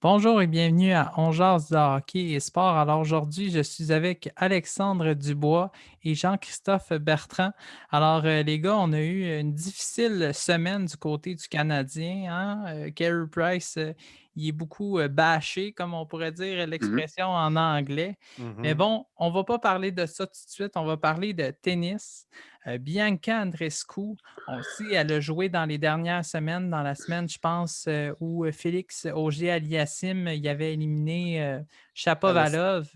Bonjour et bienvenue à On jase de hockey et sport. Alors aujourd'hui, je suis avec Alexandre Dubois et Jean-Christophe Bertrand. Alors les gars, on a eu une difficile semaine du côté du Canadien, hein. Carey Price, il est beaucoup bâché, comme on pourrait dire Mmh mh. l'expression en anglais. Mais Mhm. bon, on ne va pas parler de ça tout de suite, on va parler de tennis. Bianca Andreescu, on le sait, elle a joué dans les dernières semaines, dans la semaine, je pense, où Félix Auger-Aliassime il avait éliminé À l'Aus Shapovalov.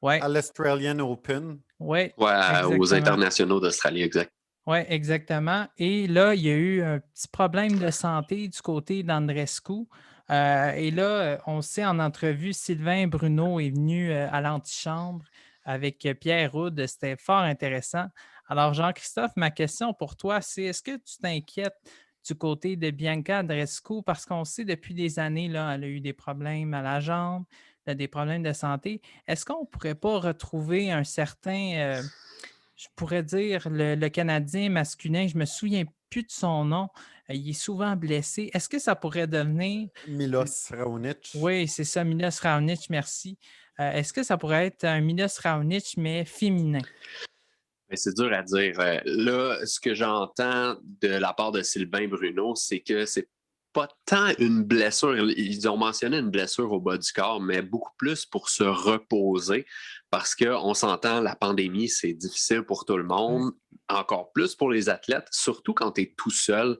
Ouais, à l'Australian Open. ouais, Ouais, aux exactement. internationaux d'Australie, exact. Ouais, exactement. Et là, il y a eu un petit problème de santé du côté d'Andreescu. Et là, on sait en entrevue, Sylvain Bruno est venu à l'antichambre avec Pierre Houd. C'était fort intéressant. Alors, Jean-Christophe, ma question pour toi, c'est est-ce que tu t'inquiètes du côté de Bianca Andreescu? Parce qu'on sait depuis des années, là, elle a eu des problèmes à la jambe, elle a des problèmes de santé. Est-ce qu'on ne pourrait pas retrouver un certain, je pourrais dire le Canadien masculin, je me souviens plus de son nom, il est souvent blessé. Est-ce que ça pourrait devenir l Milos Raonic. oui, c'est ça, Milos Raonic, merci. Est-ce que ça pourrait être un Milos Raonic, mais féminin? Mais c'est dur à dire. Là, ce que j'entends de la part de Sylvain Bruno, c'est que c'est pas tant une blessure. Ils ont mentionné une blessure au bas du corps, mais beaucoup plus pour se reposer parce qu'on s'entend, la pandémie, c'est difficile pour tout le Ouais, monde, encore plus pour les athlètes, surtout quand tu es tout seul,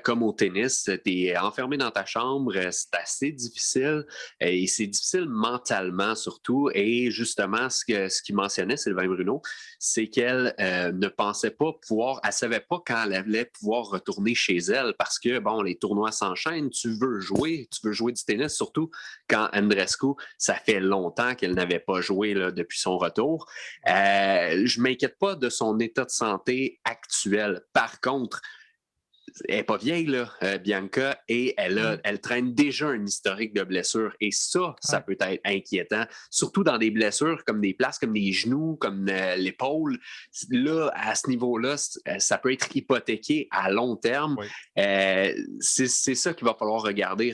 comme au tennis, tu es enfermé dans ta chambre, c'est assez difficile et c'est difficile mentalement surtout. Et justement, ce qu'il mentionnait, Sylvain Bruno, c'est qu'elle ne pensait pas pouvoir, elle savait pas quand elle allait pouvoir retourner chez elle parce que, bon, les tournois s'enchaînent, tu veux jouer du tennis, surtout quand Andrescu, ça fait longtemps qu'elle n'avait pas joué là, depuis son retour. Je m'inquiète pas de son état de santé actuel. Par contre, elle n'est pas vieille, là, Bianca, et mmh, elle traîne déjà un historique de blessures. Et ça ouais, peut être inquiétant, surtout dans des blessures comme des places comme les genoux, comme l'épaule. Là, à ce niveau-là, ça peut être hypothéqué à long terme. oui. C'est ça qu'il va falloir regarder.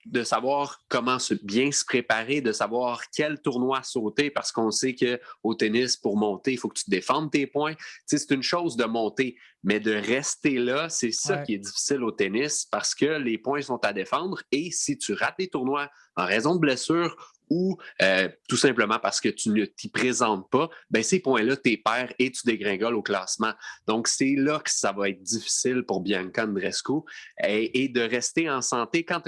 De savoir comment bien se préparer, de savoir quel tournoi sauter, parce qu'on sait qu'au tennis, pour monter, il faut que tu défendes tes points. Tu sais, c'est une chose de monter, mais de rester là, c'est ça Ouais, qui est difficile au tennis parce que les points sont à défendre et si tu rates les tournois en raison de blessures ou tout simplement parce que tu ne t'y présentes pas, ben ces points-là, tu perds et tu dégringoles au classement. Donc, c'est là que ça va être difficile pour Bianca Andreescu et de rester en santé quand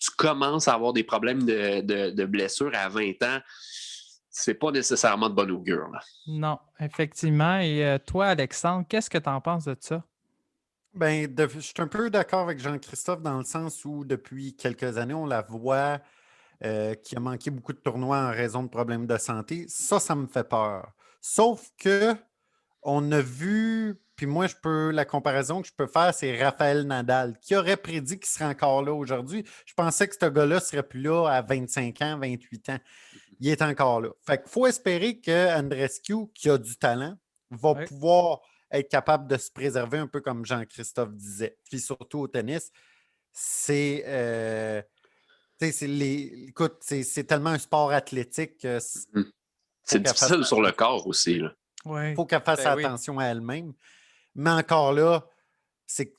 tu commences à avoir des problèmes de blessures à 20 ans, c'est pas nécessairement de bon augure. Là. non, effectivement. Et toi, Alexandre, qu'est-ce que tu en penses de ça? Ben, je suis un peu d'accord avec Jean-Christophe dans le sens où depuis quelques années, on la voit qui a manqué beaucoup de tournois en raison de problèmes de santé. Ça me fait peur. Sauf que on a vu, puis moi, la comparaison que je peux faire, c'est Raphaël Nadal, qui aurait prédit qu'il serait encore là aujourd'hui. Je pensais que ce gars-là serait plus là à 25 ans, 28 ans. Il est encore là. Fait qu'il faut espérer que Andreescu, qui a du talent, va Oui, pouvoir être capable de se préserver un peu comme Jean-Christophe disait. Puis surtout au tennis, c'est écoute, c'est tellement un sport athlétique qu'il mmh, faut C'est qu'elle fasse difficile sur le oui, corps aussi. Là. oui, faut qu'elle fasse ben oui, attention à elle-même. Mais encore là, c'est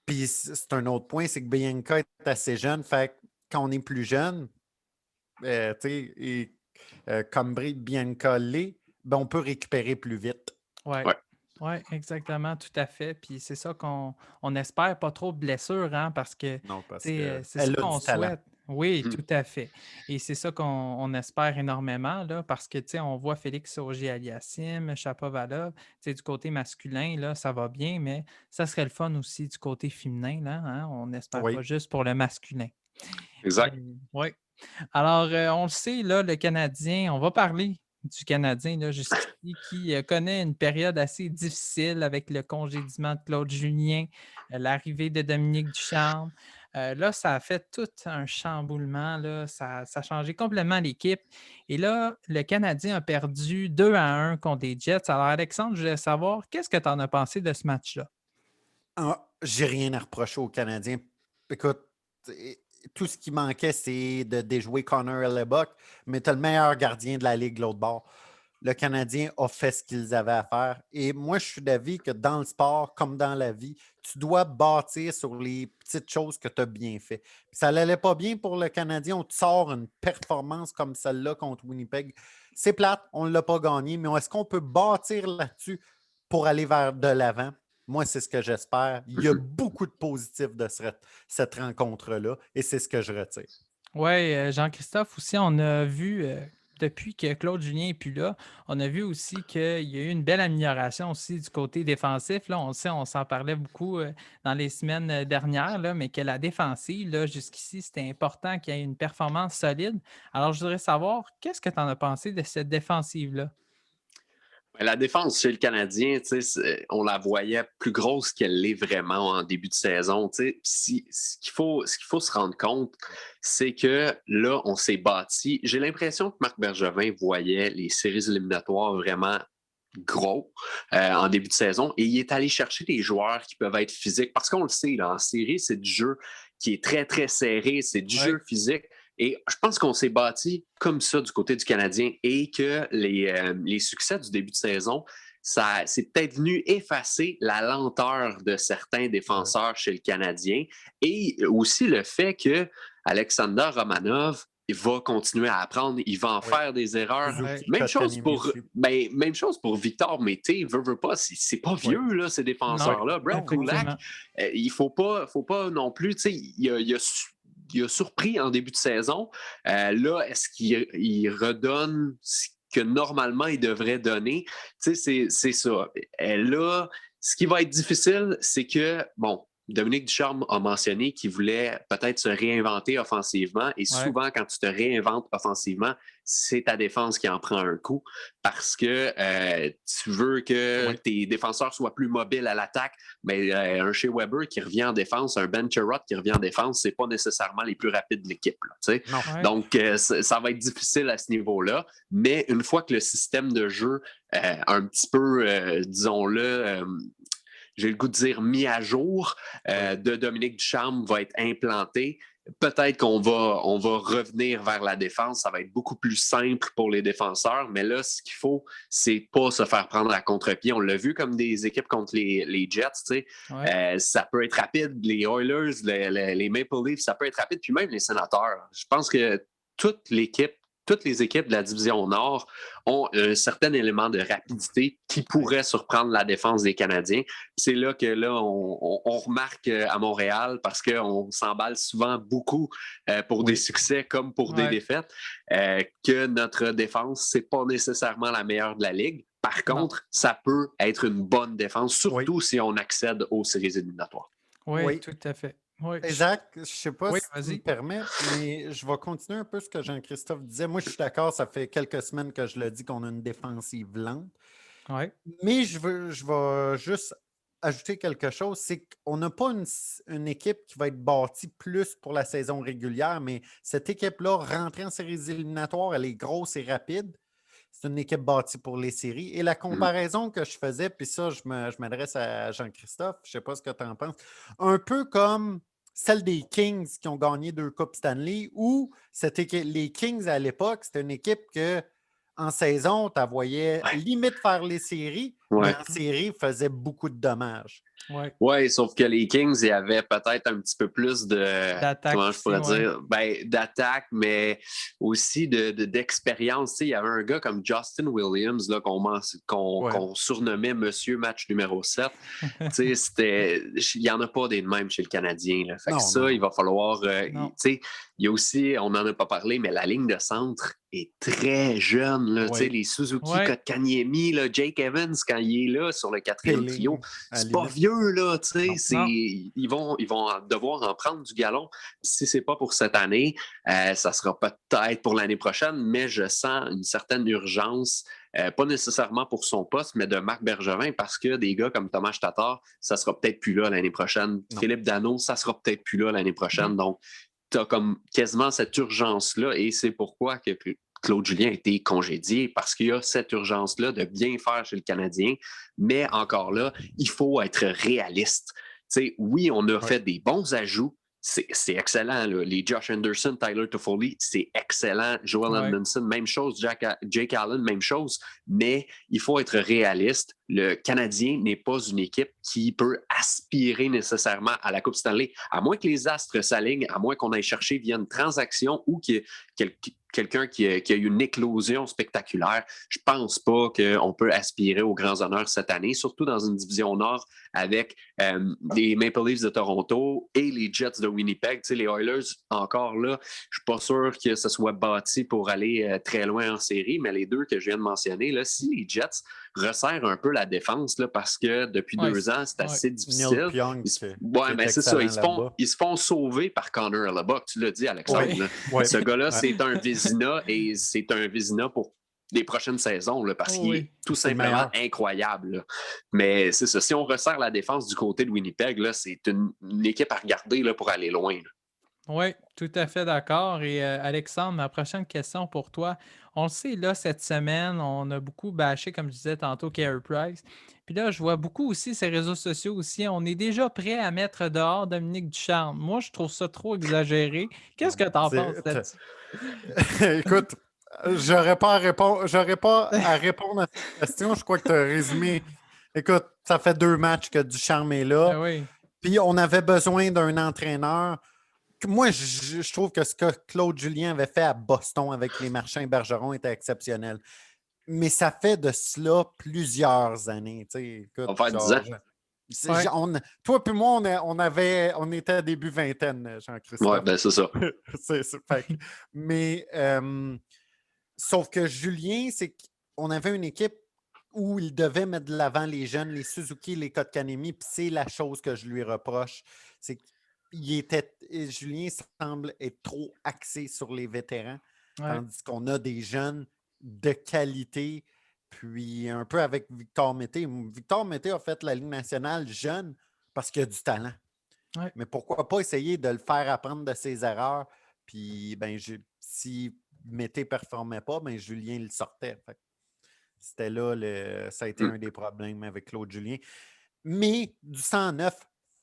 puis c'est un autre point, c'est que Bianca est assez jeune. Fait que quand on est plus jeune, tu sais, et comme Bianca l'est, ben, on peut récupérer plus vite. ouais. Ouais. Ouais, exactement, tout à fait. Puis c'est ça qu'on espère pas trop de blessures, hein, parce que, tu Non, parce sais, qu'elle c'est ça a qu'on du talent. souhaite. Oui, Mhm. tout à fait. Et c'est ça qu'on espère énormément, là, parce que, tu sais, on voit Félix Auger-Aliassime, Shapovalov, tu sais, du côté masculin, là, ça va bien, mais ça serait le fun aussi du côté féminin, là, hein. On n'espère pas Oui. juste pour le masculin. Exact. Oui. Alors, on le sait, là, le Canadien, on va parler du Canadien, là, jusqu'ici, qui connaît une période assez difficile avec le congédiement de Claude Julien, l'arrivée de Dominique Ducharme. Là, ça a fait tout un chamboulement, là, ça a changé complètement l'équipe. Et là, le Canadien a perdu 2-1 contre les Jets. Alors, Alexandre, je voulais savoir, qu'est-ce que tu en as pensé de ce match-là? Ah, j'ai rien à reprocher aux Canadiens. Écoute, tout ce qui manquait, c'est de déjouer Connor Hellebuck, mais tu as le meilleur gardien de la Ligue de l'autre bord. Le Canadien a fait ce qu'ils avaient à faire. Et moi, je suis d'avis que dans le sport, comme dans la vie, tu dois bâtir sur les petites choses que tu as bien fait. Puis ça n'allait pas bien pour le Canadien. On te sort une performance comme celle-là contre Winnipeg. C'est plate, on ne l'a pas gagné, mais est-ce qu'on peut bâtir là-dessus pour aller vers de l'avant? Moi, c'est ce que j'espère. Il y a beaucoup de positifs de cette rencontre-là et c'est ce que je retire. Oui, Jean-Christophe aussi, on a vu, depuis que Claude Julien n'est plus là, on a vu aussi qu'il y a eu une belle amélioration aussi du côté défensif. Là, on le sait, on s'en parlait beaucoup dans les semaines dernières, là, mais que la défensive, là, jusqu'ici, c'était important qu'il y ait une performance solide. Alors, je voudrais savoir, qu'est-ce que tu en as pensé de cette défensive-là? La défense chez le Canadien, on la voyait plus grosse qu'elle l'est vraiment en début de saison. Ce qu'il faut se rendre compte, c'est que là, on s'est bâti. J'ai l'impression que Marc Bergevin voyait les séries éliminatoires vraiment gros en début de saison et il est allé chercher des joueurs qui peuvent être physiques parce qu'on le sait, là, en série, c'est du jeu qui est très, très serré, c'est du jeu physique. Et je pense qu'on s'est bâti comme ça du côté du Canadien et que les succès du début de saison, ça c'est peut-être venu effacer la lenteur de certains défenseurs chez le Canadien et aussi le fait que Alexander Romanov il va continuer à apprendre, il va en faire des erreurs. Même chose pour Victor Mété, veut pas, c'est pas vieux, là, ces défenseurs-là. Brad Kulak, il faut pas non plus, il a surpris en début de saison. Là, est-ce qu'il redonne ce que normalement il devrait donner? C'est ça. Là, ce qui va être difficile, c'est que, bon, Dominique Ducharme a mentionné qu'il voulait peut-être se réinventer offensivement. Et souvent, quand tu te réinventes offensivement, c'est ta défense qui en prend un coup parce que tu veux que tes défenseurs soient plus mobiles à l'attaque. Mais un Shea Weber qui revient en défense, un Ben Chirot qui revient en défense, c'est pas nécessairement les plus rapides de l'équipe. Donc, ça va être difficile à ce niveau-là. Mais une fois que le système de jeu, un petit peu, disons-le, j'ai le goût de dire mis à jour de Dominique Ducharme va être implanté. Peut-être qu'on va revenir vers la défense. Ça va être beaucoup plus simple pour les défenseurs. Mais là, ce qu'il faut, c'est pas se faire prendre à contre-pied. On l'a vu comme des équipes contre les Jets. Ça peut être rapide. Les Oilers, les Maple Leafs, ça peut être rapide. Puis même les Sénateurs. Je pense que toutes les équipes de la division Nord ont un certain élément de rapidité qui pourrait surprendre la défense des Canadiens. C'est là que on remarque à Montréal, parce qu'on s'emballe souvent beaucoup pour des succès comme pour des défaites, que notre défense, c'est pas nécessairement la meilleure de la Ligue. Par contre, ça peut être une bonne défense, surtout si on accède aux séries éliminatoires. Oui, tout à fait. Oui. Jacques, je ne sais pas si tu me permets, mais je vais continuer un peu ce que Jean-Christophe disait. Moi, je suis d'accord, ça fait quelques semaines que je le dis qu'on a une défensive lente. Mais je vais juste ajouter quelque chose, c'est qu'on n'a pas une équipe qui va être bâtie plus pour la saison régulière, mais cette équipe-là, rentrée en séries éliminatoires, elle est grosse et rapide. C'est une équipe bâtie pour les séries. Et la comparaison que je faisais, puis ça, je m'adresse à Jean-Christophe, je ne sais pas ce que tu en penses, un peu comme celle des Kings qui ont gagné 2 Coupes Stanley, où les Kings à l'époque, c'était une équipe que en saison, tu voyais limite faire les séries, mais en série, faisait beaucoup de dommages. Oui, sauf que les Kings, il y avait peut-être un petit peu plus d'attaque, comment je pourrais dire, d'attaque, mais aussi d'expérience. Il y avait un gars comme Justin Williams là, qu'on surnommait Monsieur Match numéro 7. Il n'y en a pas des mêmes chez le Canadien. Là. Fait que il va falloir... il y a aussi, on n'en a pas parlé, mais la ligne de centre est très jeune. Là, les Suzuki, Kotkaniemi, Jake Evans, quand il est là sur le 4e trio, c'est pas vieux. Là, ils vont devoir en prendre du galon. Si ce n'est pas pour cette année, ça sera peut-être pour l'année prochaine, mais je sens une certaine urgence. Pas nécessairement pour son poste, mais de Marc Bergevin, parce que des gars comme Thomas Tatar, ça sera peut-être plus là l'année prochaine. Philippe Danault, ça sera peut-être plus là l'année prochaine. Donc, tu as comme quasiment cette urgence-là et c'est pourquoi que Claude Julien a été congédié, parce qu'il y a cette urgence-là de bien faire chez le Canadien. Mais encore là, il faut être réaliste. Oui, on a fait des bons ajouts, c'est excellent. Là. Les Josh Anderson, Tyler Toffoli, c'est excellent. Joel Edmondson, même chose. Jake Allen, même chose. Mais il faut être réaliste. Le Canadien n'est pas une équipe qui peut aspirer nécessairement à la Coupe Stanley, à moins que les astres s'alignent, à moins qu'on aille chercher via une transaction ou qu'il y ait quelqu'un qui a eu une éclosion spectaculaire. Je ne pense pas qu'on peut aspirer aux grands honneurs cette année, surtout dans une division Nord avec les Maple Leafs de Toronto et les Jets de Winnipeg. Tu sais, les Oilers, encore là, je ne suis pas sûr que ce soit bâti pour aller très loin en série, mais les deux que je viens de mentionner, là, si les Jets resserrent un peu la défense là, parce que depuis 2 ans, c'est assez difficile. C'est ça. Ils se font sauver par Connor Hellebuyck. Tu l'as dit, Alexandre. Ce gars-là, c'est un Vézina et c'est un Vézina pour les prochaines saisons là, parce qu'il est tout simplement incroyable. Là. Mais c'est ça. Si on resserre la défense du côté de Winnipeg, là, c'est une équipe à regarder là, pour aller loin. Là. Oui, tout à fait d'accord. Et Alexandre, ma prochaine question pour toi. On le sait, là, cette semaine, on a beaucoup bâché, comme je disais tantôt, Carey Price. Puis là, je vois beaucoup aussi ces réseaux sociaux aussi. On est déjà prêt à mettre dehors Dominique Ducharme. Moi, je trouve ça trop exagéré. Qu'est-ce que tu en penses là-dessus? Écoute, j'aurais pas à répondre à cette question. Je crois que tu as résumé. Écoute, ça fait 2 matchs que Ducharme est là. Ben oui. Puis on avait besoin d'un entraîneur. Moi, je trouve que ce que Claude Julien avait fait à Boston avec les Marchands et Bergeron était exceptionnel. Mais ça fait de cela plusieurs années. Écoute, on va faire 10 ans. Toi et moi, on était à début vingtaine, Jean-Christophe. Oui, ben c'est ça. Mais sauf que Julien, c'est qu'on avait une équipe où il devait mettre de l'avant les jeunes, les Suzuki, les Kotkaniemi, puis c'est la chose que je lui reproche. C'est que Julien semble être trop axé sur les vétérans, tandis qu'on a des jeunes de qualité, puis un peu avec Victor Mété. Victor Mété a fait la Ligue nationale jeune parce qu'il a du talent. Ouais. Mais pourquoi pas essayer de le faire apprendre de ses erreurs, puis si Mété ne performait pas, ben Julien le sortait. C'était là, ça a été un des problèmes avec Claude Julien. Mais du 109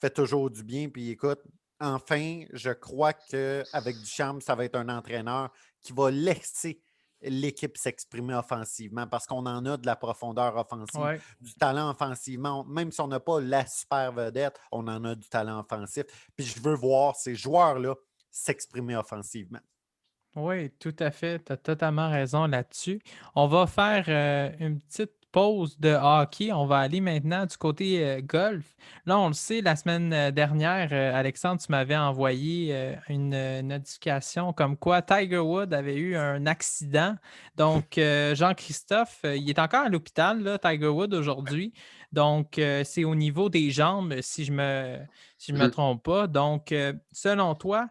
fait toujours du bien. Puis écoute, enfin, je crois qu'avec Ducharme, ça va être un entraîneur qui va laisser l'équipe s'exprimer offensivement parce qu'on en a de la profondeur offensive, du talent offensivement. Même si on n'a pas la super vedette, on en a du talent offensif. Puis je veux voir ces joueurs-là s'exprimer offensivement. Oui, tout à fait. Tu as totalement raison là-dessus. On va faire une petite pause de hockey. On va aller maintenant du côté golf. Là, on le sait, la semaine dernière, Alexandre, tu m'avais envoyé une notification comme quoi Tiger Woods avait eu un accident. Donc, Jean-Christophe, il est encore à l'hôpital, là, Tiger Woods, aujourd'hui. Donc, c'est au niveau des jambes, si je me trompe pas. Donc, selon toi,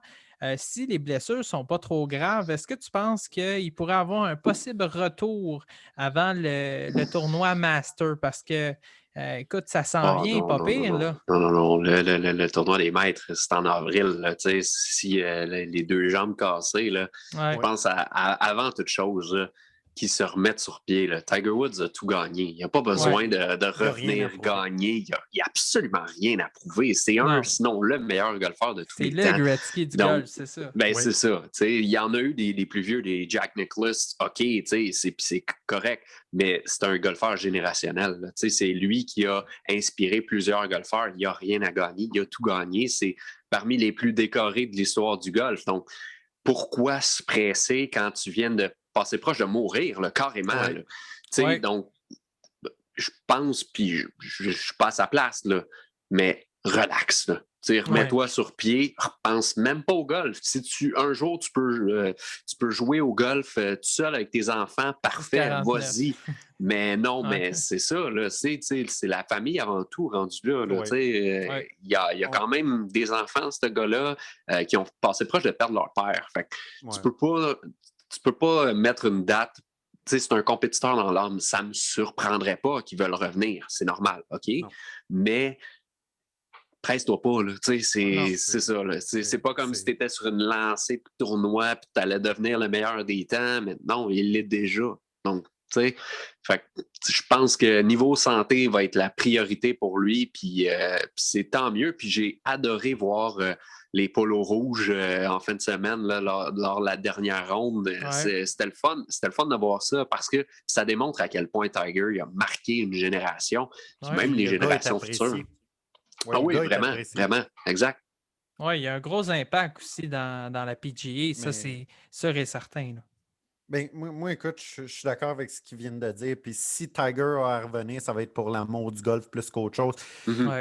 si les blessures ne sont pas trop graves, est-ce que tu penses qu'il pourrait avoir un possible retour avant le tournoi Master? Parce que, écoute, ça s'en vient pas pire, là. Non. Le tournoi des maîtres, c'est en avril. Là, si les 2 jambes cassées, là, je pense avant toute chose, là, qui se remettent sur pied. Là. Tiger Woods a tout gagné. Il n'a pas besoin de revenir gagner. Il n'y a absolument rien à prouver. C'est sinon le meilleur golfeur de tous les temps. C'est le Gretzky du golf, c'est ça. C'est ça. Il y en a eu des plus vieux, des Jack Nicklaus. OK, c'est correct, mais c'est un golfeur générationnel. Là. C'est lui qui a inspiré plusieurs golfeurs. Il n'y a rien à gagner. Il a tout gagné. C'est parmi les plus décorés de l'histoire du golf. Donc, pourquoi se presser quand tu viens de passer proche de mourir, là, carrément. Là. Donc, je pense, puis je suis pas à sa place, là, mais relax. Là. Remets-toi sur pied, pense même pas au golf. Si un jour tu peux jouer au golf tout seul avec tes enfants, parfait, 49. Vas-y. Mais non, mais c'est ça, là, c'est la famille avant tout rendu là. Il y a quand même des enfants, ce gars-là, qui ont passé proche de perdre leur père. Fait que tu peux pas mettre une date. C'est un compétiteur dans l'âme. Ça ne me surprendrait pas qu'ils veulent revenir. C'est normal, OK? Non. Mais presse-toi pas. Là. C'est ça. Là. C'est pas comme si tu étais sur une lancée de tournoi et tu allais devenir le meilleur des temps. Mais non, il l'est déjà. Donc, je pense que niveau santé va être la priorité pour lui. Puis c'est tant mieux. Puis j'ai adoré voir les polos rouges en fin de semaine là, lors de la dernière ronde. C'était le fun. C'était le fun de voir ça parce que ça démontre à quel point Tiger il a marqué une génération, puis même les générations futures. Ouais, oui, vraiment, exact. Oui, il y a un gros impact aussi dans la PGA, ça c'est sûr et certain. Là. Ben, moi, écoute, je suis d'accord avec ce qu'ils viennent de dire. Puis si Tiger a à revenir, ça va être pour l'amour du golf plus qu'autre chose.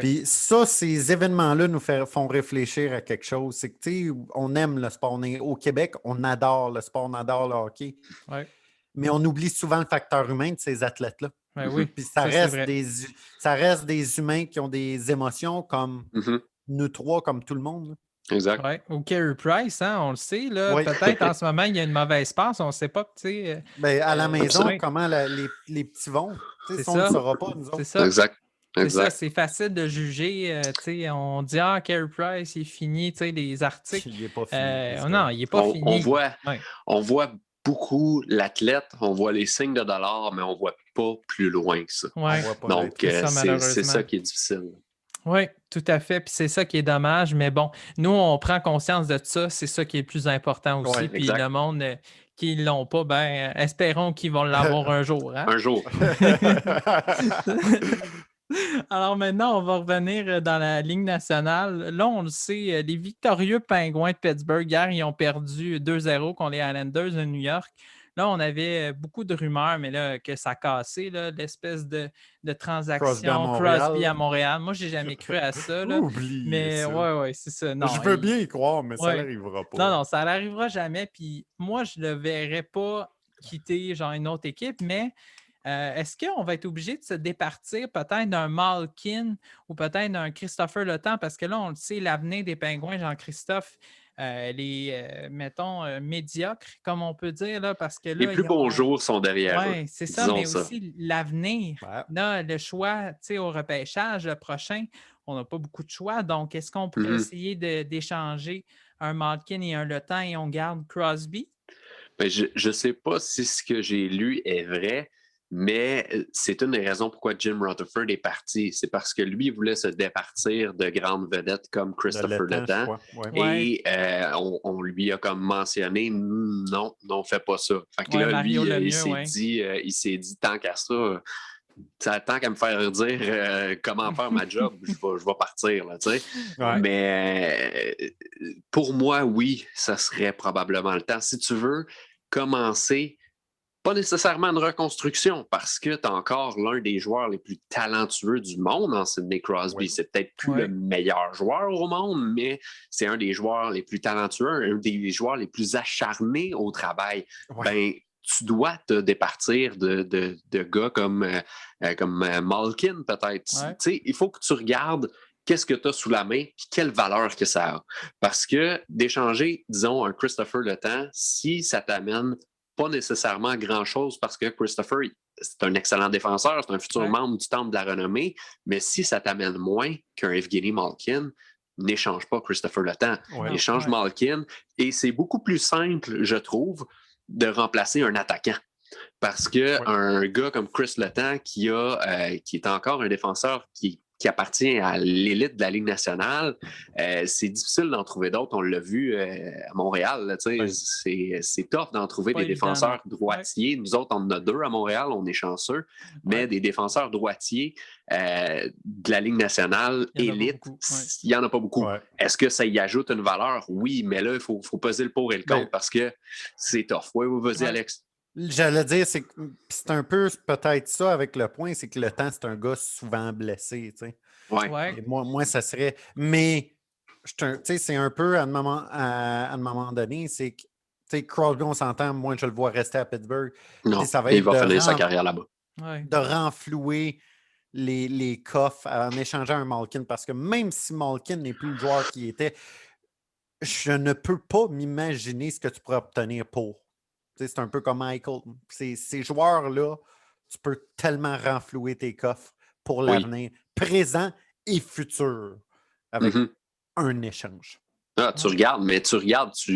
Puis ça, ces événements-là nous font réfléchir à quelque chose. C'est que, tu sais, on aime le sport. Au Québec, on adore le sport, on adore le hockey. Mais on oublie souvent le facteur humain de ces athlètes-là. Oui, puis ça reste des humains qui ont des émotions comme nous trois, comme tout le monde. Là. Exact. Ouais. Ou Carey Price, hein, on le sait. Là, peut-être en ce moment, il y a une mauvaise passe. On ne sait pas. À la maison, comment les petits vont. C'est on ne le saura pas, nous autres. C'est ça. Exact. C'est ça, c'est facile de juger. On dit Carey Price, il est fini, les articles. Il n'est pas fini. Non, il n'est pas fini. On voit beaucoup l'athlète, on voit les signes de dollars, mais on ne voit pas plus loin que ça. Donc, c'est ça qui est difficile. Oui, tout à fait. Puis c'est ça qui est dommage. Mais bon, nous, on prend conscience de ça. C'est ça qui est le plus important aussi. Puis le monde qui ne l'ont pas, espérons qu'ils vont l'avoir un jour. Hein? Un jour. Alors maintenant, on va revenir dans la Ligue nationale. Là, on le sait, les victorieux Pingouins de Pittsburgh, hier, ils ont perdu 2-0 contre les Islanders de New York. Là, on avait beaucoup de rumeurs, mais là, que ça cassait, l'espèce de transaction Crosby à Montréal. Moi, je n'ai jamais cru à ça. Là. Mais ça. Oui, c'est ça. Non, je veux bien y croire, mais ça n'arrivera pas. Non, ça n'arrivera jamais. Puis moi, je ne le verrais pas quitter genre une autre équipe, mais est-ce qu'on va être obligé de se départir peut-être d'un Malkin ou peut-être d'un Christopher Le Temps? Parce que là, on le sait, l'avenir des Pingouins, Jean-Christophe, mettons, médiocres, comme on peut dire, là, parce que là, les plus beaux jours sont derrière eux. Oui, c'est ça, mais aussi l'avenir. Là, le choix, au repêchage, le prochain, on n'a pas beaucoup de choix. Donc, est-ce qu'on pourrait essayer d'échanger un Malkin et un Le Temps et on garde Crosby? Ben, je ne sais pas si ce que j'ai lu est vrai, mais c'est une des raisons pourquoi Jim Rutherford est parti. C'est parce que lui voulait se départir de grandes vedettes comme Christopher Le Temps. Et on lui a comme mentionné, non, fais pas ça. Fait que là, lui, il s'est dit, tant qu'à ça, tant qu'à me faire dire comment faire ma job, je vais partir. Là, Mais pour moi, oui, ça serait probablement le temps. Si tu veux commencer, pas nécessairement une reconstruction, parce que tu as encore l'un des joueurs les plus talentueux du monde en Sidney Crosby. C'est peut-être plus le meilleur joueur au monde, mais c'est un des joueurs les plus talentueux, un des joueurs les plus acharnés au travail. Tu dois te départir de gars comme Malkin, peut-être. Il faut que tu regardes qu'est-ce que tu as sous la main et quelle valeur que ça a. Parce que d'échanger, disons, un Christopher Le Temps, si ça t'amène pas nécessairement grand-chose, parce que Christopher, c'est un excellent défenseur, c'est un futur membre du Temple de la Renommée, mais si ça t'amène moins qu'un Evgeny Malkin, n'échange pas Christopher Le Temps. Échange Malkin. Et c'est beaucoup plus simple, je trouve, de remplacer un attaquant. Parce qu'un gars comme Chris Le Temps, qui est encore un défenseur qui appartient à l'élite de la Ligue nationale, c'est difficile d'en trouver d'autres. On l'a vu à Montréal. Là, c'est tough d'en trouver des défenseurs droitiers. Nous autres, on en a 2 à Montréal, on est chanceux. Mais des défenseurs droitiers de la Ligue nationale, élite, il n'y en a pas beaucoup. Est-ce que ça y ajoute une valeur? Oui, mais là, il faut peser le pour et le contre parce que c'est tough. Oui, vas-y, Alex. J'allais dire, c'est un peu peut-être ça avec Le Point, c'est que Le Temps, c'est un gars souvent blessé. Tu sais. Et moi, ça serait. Mais c'est un peu à un moment donné, c'est que Crosby, on s'entend, moi, je le vois rester à Pittsburgh. Non, ça va il va finir sa carrière là-bas. De renflouer les coffres en échangeant un Malkin, parce que même si Malkin n'est plus le joueur qu'il était, je ne peux pas m'imaginer ce que tu pourrais obtenir pour. C'est un peu comme Michael. Ces joueurs-là, tu peux tellement renflouer tes coffres pour l'avenir, présent et futur, avec un échange. Tu regardes, ce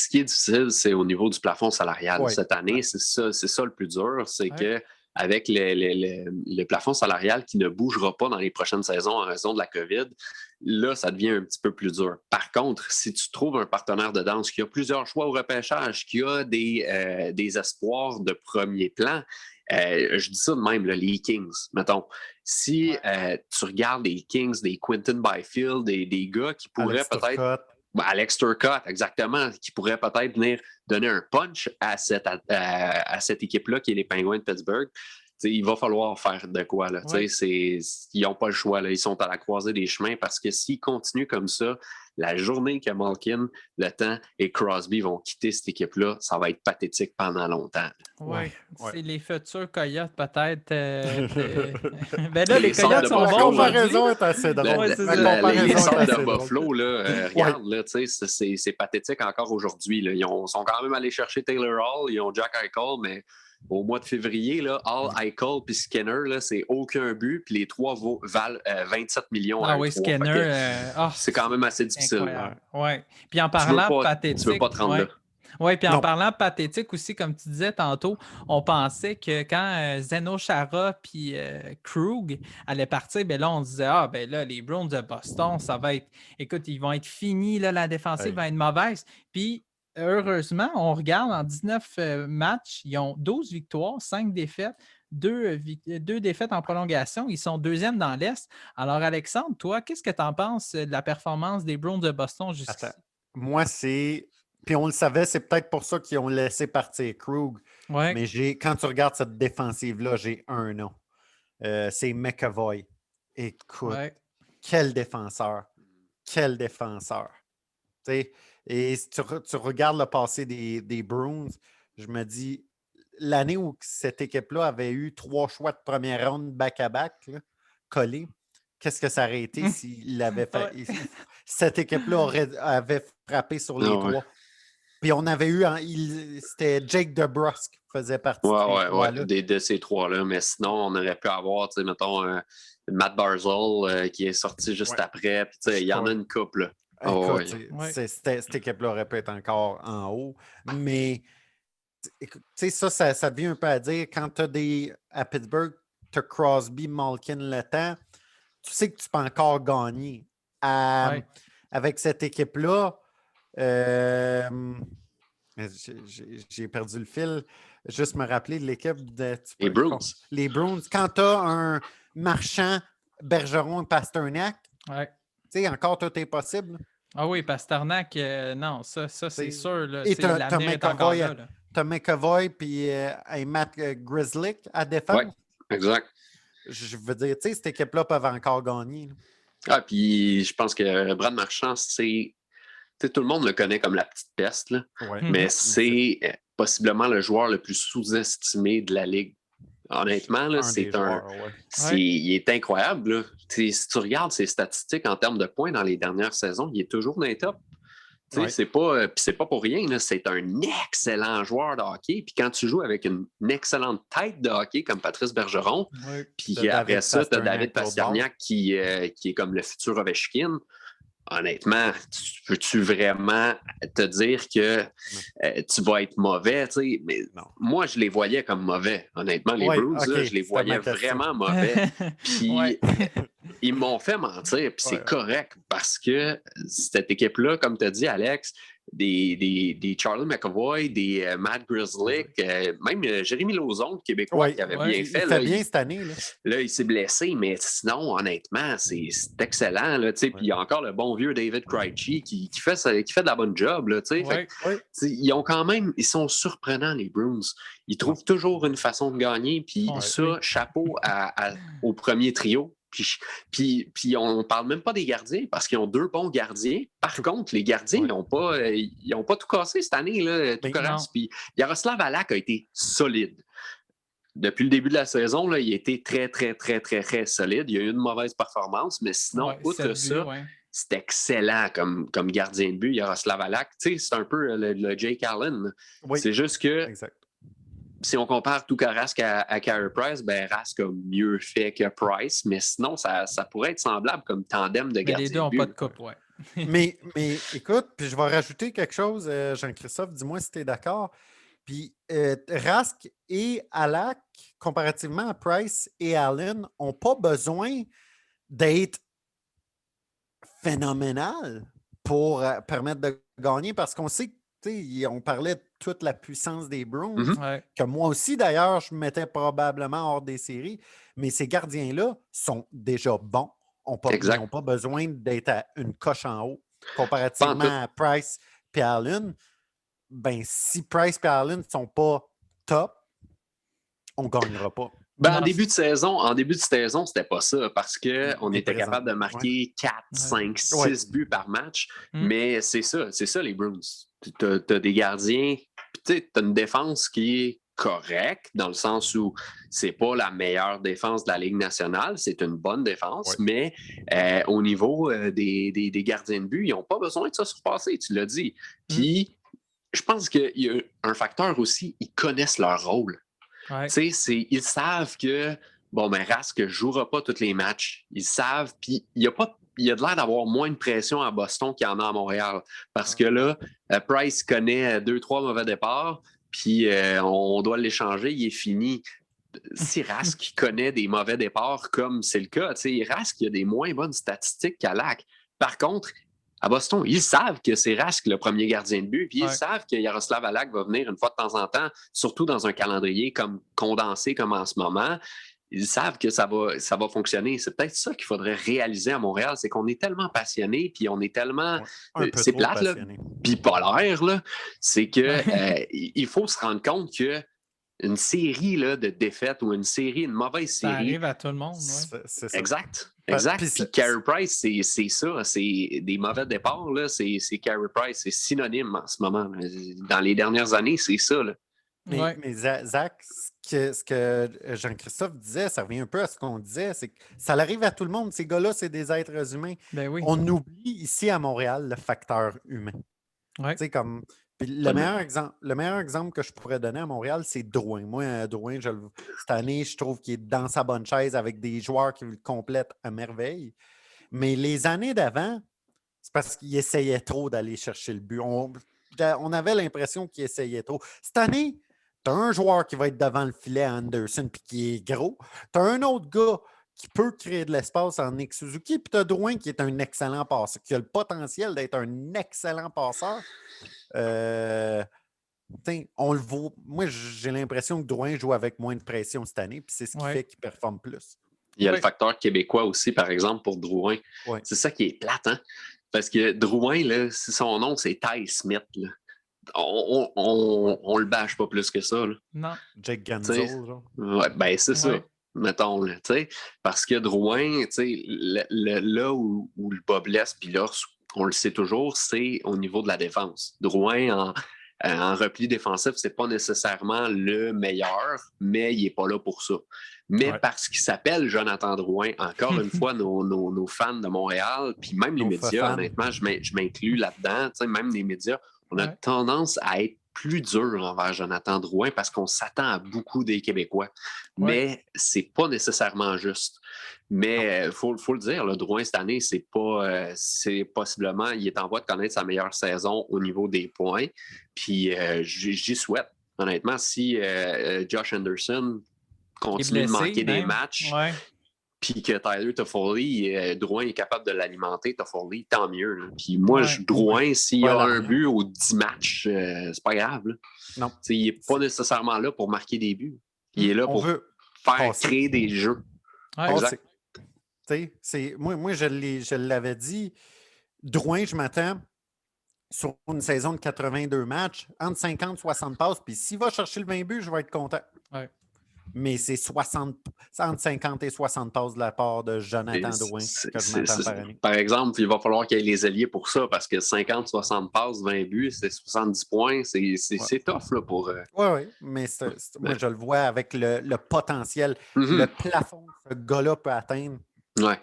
qui est difficile, c'est au niveau du plafond salarial. Cette année, c'est ça le plus dur, c'est que avec le plafond salarial qui ne bougera pas dans les prochaines saisons en raison de la COVID, là, ça devient un petit peu plus dur. Par contre, si tu trouves un partenaire de danse qui a plusieurs choix au repêchage, qui a des espoirs de premier plan, je dis ça de même, là, les Kings, mettons. Si tu regardes les Kings, des Quinton Byfield, des gars qui pourraient peut-être... Alex Turcotte, exactement, qui pourrait peut-être venir donner un punch à cette équipe-là qui est les Penguins de Pittsburgh. T'sais, il va falloir faire de quoi. Là. Ouais. Ils n'ont pas le choix. Là. Ils sont à la croisée des chemins parce que s'ils continuent comme ça, la journée que Malkin, Le Temps et Crosby vont quitter cette équipe-là, ça va être pathétique pendant longtemps. Oui, c'est les futurs Coyotes peut-être. Ben là, les Coyotes sont bons. La comparaison est assez drôle. Les centres de Buffalo, là, regarde, là, c'est pathétique encore aujourd'hui. Là. Ils sont quand même allés chercher Taylor Hall, ils ont Jack Eichel, mais au mois de février, là, Hall, Eichel puis Skinner, là, c'est aucun but, puis les trois valent 27 millions. Ah oui, Skinner. C'est quand même assez difficile. Oui. Puis en parlant pathétique. Tu veux pas te rendre là. Oui, puis en parlant pathétique aussi, comme tu disais tantôt, on pensait que quand Zdeno Chara puis Krug allaient partir, ben là, on disait, ben là, les Bruins de Boston, ça va être... Écoute, ils vont être finis, là, la défensive va être mauvaise. Puis, heureusement, on regarde, en 19 matchs, ils ont 12 victoires, 5 défaites, 2 défaites en prolongation. Ils sont deuxièmes dans l'Est. Alors, Alexandre, toi, qu'est-ce que tu en penses de la performance des Bruins de Boston jusqu'ici? Moi, c'est... Puis on le savait, c'est peut-être pour ça qu'ils ont laissé partir Krug. Ouais. Mais quand tu regardes cette défensive-là, j'ai un nom. C'est McAvoy. Écoute, quel défenseur. Quel défenseur. T'sais, et si tu regardes le passé des Bruins, je me dis, l'année où cette équipe-là avait eu 3 choix de première ronde back-à-back collés, qu'est-ce que ça aurait été s'il avait fait? Cette équipe-là avait frappé sur les 3. Puis on avait eu, c'était Jake DeBrusk qui faisait partie de ces 3-là. Mais sinon, on aurait pu avoir, mettons, Matt Barzal qui est sorti juste après. Puis il y en a une couple. Cette équipe-là aurait pu être encore en haut. Mais ça devient un peu à dire. Quand tu as à Pittsburgh, tu as Crosby, Malkin, Le Temps, tu sais que tu peux encore gagner. Avec cette équipe-là, j'ai perdu le fil. Juste me rappeler de l'équipe les Bruins. Les Bruins. Quand tu as un Marchand, Bergeron et Pasternak, encore tout est possible. Ah oui, Pasternak, non, ça c'est sûr. Là, et tu as McAvoy puis Matt Grzelcyk à défendre. Oui, exact. Je veux dire, cette équipe-là peut encore gagner. Puis je pense que Brad Marchand, c'est... tout le monde le connaît comme la petite peste, là, mais c'est possiblement le joueur le plus sous-estimé de la Ligue. Honnêtement, là, il est incroyable. Là. Si tu regardes ses statistiques en termes de points dans les dernières saisons, il est toujours dans les tops. C'est pas pour rien. Là. C'est un excellent joueur de hockey. Puis quand tu joues avec une excellente tête de hockey comme Patrice Bergeron, puis après ça, tu as David Pasternak qui est comme le futur Ovechkin. Honnêtement, peux-tu vraiment te dire que tu vas être mauvais? Mais moi, je les voyais comme mauvais. Honnêtement, les Bruins, je les voyais vraiment mauvais. Puis ils m'ont fait mentir. Puis c'est correct parce que cette équipe-là, comme tu as dit, Alex, des Charlie McAvoy, des Matt Grzelcyk, même Jérémy Lauzon, québécois, qui avait bien fait. Il fait bien cette année. Là, il s'est blessé, mais sinon, honnêtement, c'est excellent. Puis il y a encore le bon vieux David Krejci qui fait de la bonne job. Là, ils ont quand même, ils sont surprenants, les Bruins. Ils trouvent toujours une façon de gagner. Puis chapeau au premier trio. Puis on ne parle même pas des gardiens parce qu'ils ont 2 bons gardiens. Par contre, les gardiens, ils n'ont pas tout cassé cette année. Là, tout correct. Puis Yaroslav Halak a été solide. Depuis le début de la saison, là, il a été très, très, très, très, très solide. Il y a eu une mauvaise performance, mais sinon, outre ça, c'est excellent comme gardien de but, Yaroslav Halak. C'est un peu le Jake Allen. C'est juste que... Exact. Si on compare tout Rask à Carey Price, Rask a mieux fait que Price, mais sinon, ça pourrait être semblable comme tandem de gardiens. Les deux n'ont pas de coupe, mais écoute, puis je vais rajouter quelque chose, Jean-Christophe, dis-moi si tu es d'accord. Puis Rask et Halak, comparativement à Price et Allen, n'ont pas besoin d'être phénoménal pour permettre de gagner parce qu'on sait on parlait de toute la puissance des Bruins, que moi aussi, d'ailleurs, je mettais probablement hors des séries, mais ces gardiens-là sont déjà bons. Ils n'ont pas besoin d'être à une coche en haut. Comparativement à Price et Allen, ben, si Price et Allen ne sont pas top, on ne gagnera pas. En début de saison, c'était pas ça parce qu'on était capable de marquer 4, 5, 6 buts par match. Mais c'est ça les Bruins. Tu as des gardiens, tu as une défense qui est correcte dans le sens où c'est pas la meilleure défense de la Ligue nationale, c'est une bonne défense, mais au niveau des gardiens de but, ils n'ont pas besoin de ça surpasser, tu l'as dit. Puis, je pense qu'il y a un facteur aussi, ils connaissent leur rôle. Ils savent que Rask ne jouera pas tous les matchs. Ils savent, puis il y a de l'air d'avoir moins de pression à Boston qu'il y en a à Montréal. Parce que là, Price connaît 2-3 mauvais départs, puis on doit l'échanger, il est fini. Si Rask connaît des mauvais départs, comme c'est le cas, Rask il a des moins bonnes statistiques qu'Halak. Par contre, à Boston, ils savent que c'est Rask le premier gardien de but, puis ils savent que Jaroslav Halak va venir une fois de temps en temps, surtout dans un calendrier comme condensé comme en ce moment. Ils savent que ça va fonctionner. C'est peut-être ça qu'il faudrait réaliser à Montréal, c'est qu'on est tellement passionnés, puis on est tellement... c'est plate, là, bipolaire, là. C'est que il faut se rendre compte que une série là, de défaites ou une mauvaise série... Ça arrive à tout le monde, c'est ça. Exact. Puis Carey Price, c'est ça. C'est des mauvais départs, là. C'est Carey Price. C'est synonyme en ce moment. Dans les dernières années, c'est ça, là. Mais Zach, ce que Jean-Christophe disait, ça revient un peu à ce qu'on disait, c'est que ça arrive à tout le monde. Ces gars-là, c'est des êtres humains. Ben oui. On oublie ici à Montréal le facteur humain. Comme... Puis le meilleur exemple que je pourrais donner à Montréal, c'est Drouin. Moi, Drouin, cette année, je trouve qu'il est dans sa bonne chaise avec des joueurs qui le complètent à merveille. Mais les années d'avant, c'est parce qu'il essayait trop d'aller chercher le but. On avait l'impression qu'il essayait trop. Cette année, tu as un joueur qui va être devant le filet à Anderson puis qui est gros. Tu as un autre gars qui peut créer de l'espace en Nick Suzuki, puis tu as Drouin qui est un excellent passeur, qui a le potentiel d'être un excellent passeur. On le voit. Moi, j'ai l'impression que Drouin joue avec moins de pression cette année, puis c'est ce qui fait qu'il performe plus. Il y a le facteur québécois aussi, par exemple, pour Drouin. C'est ça qui est plate, hein? Parce que Drouin, là, son nom, c'est Ty Smith. Là. On le bâche pas plus que ça. Là. Non. Jake Genzel, genre. Ouais, c'est ça. Mettons, là, parce que Drouin, là où le bas blesse, puis là, on le sait toujours, c'est au niveau de la défense. Drouin, en repli défensif, c'est pas nécessairement le meilleur, mais il n'est pas là pour ça. Mais parce qu'il s'appelle Jonathan Drouin, encore une fois, nos fans de Montréal, puis même les médias, honnêtement, je m'inclus là-dedans, même les médias, on a tendance à être plus dur envers Jonathan Drouin parce qu'on s'attend à beaucoup des Québécois. Mais c'est pas nécessairement juste. Mais il faut le dire, le Drouin, cette année, c'est possiblement, il est en voie de connaître sa meilleure saison au niveau des points. Puis j'y souhaite, honnêtement, si Josh Anderson continue de manquer des matchs, puis que Tyler Toffoli, Drouin est capable de l'alimenter, Toffoli, tant mieux. Là. Puis moi, Drouin, s'il a un but aux 10 matchs, c'est pas grave. Là. Non. Il n'est pas nécessairement là pour marquer des buts. Il est là pour faire créer des jeux. Exact. Moi, je l'avais dit, Drouin, je m'attends sur une saison de 82 matchs, entre 50 et 60 passes, puis s'il va chercher le 20 buts, je vais être content. Mais c'est entre 50 et 60 passes de la part de Jonathan Drouin que je m'attends par année. Par exemple, il va falloir qu'il y ait les alliés pour ça, parce que 50, 60 passes, 20 buts, c'est 70 points, c'est tough là, pour... Oui, mais moi, je le vois avec le potentiel, le plafond que ce gars-là peut atteindre. Ouais.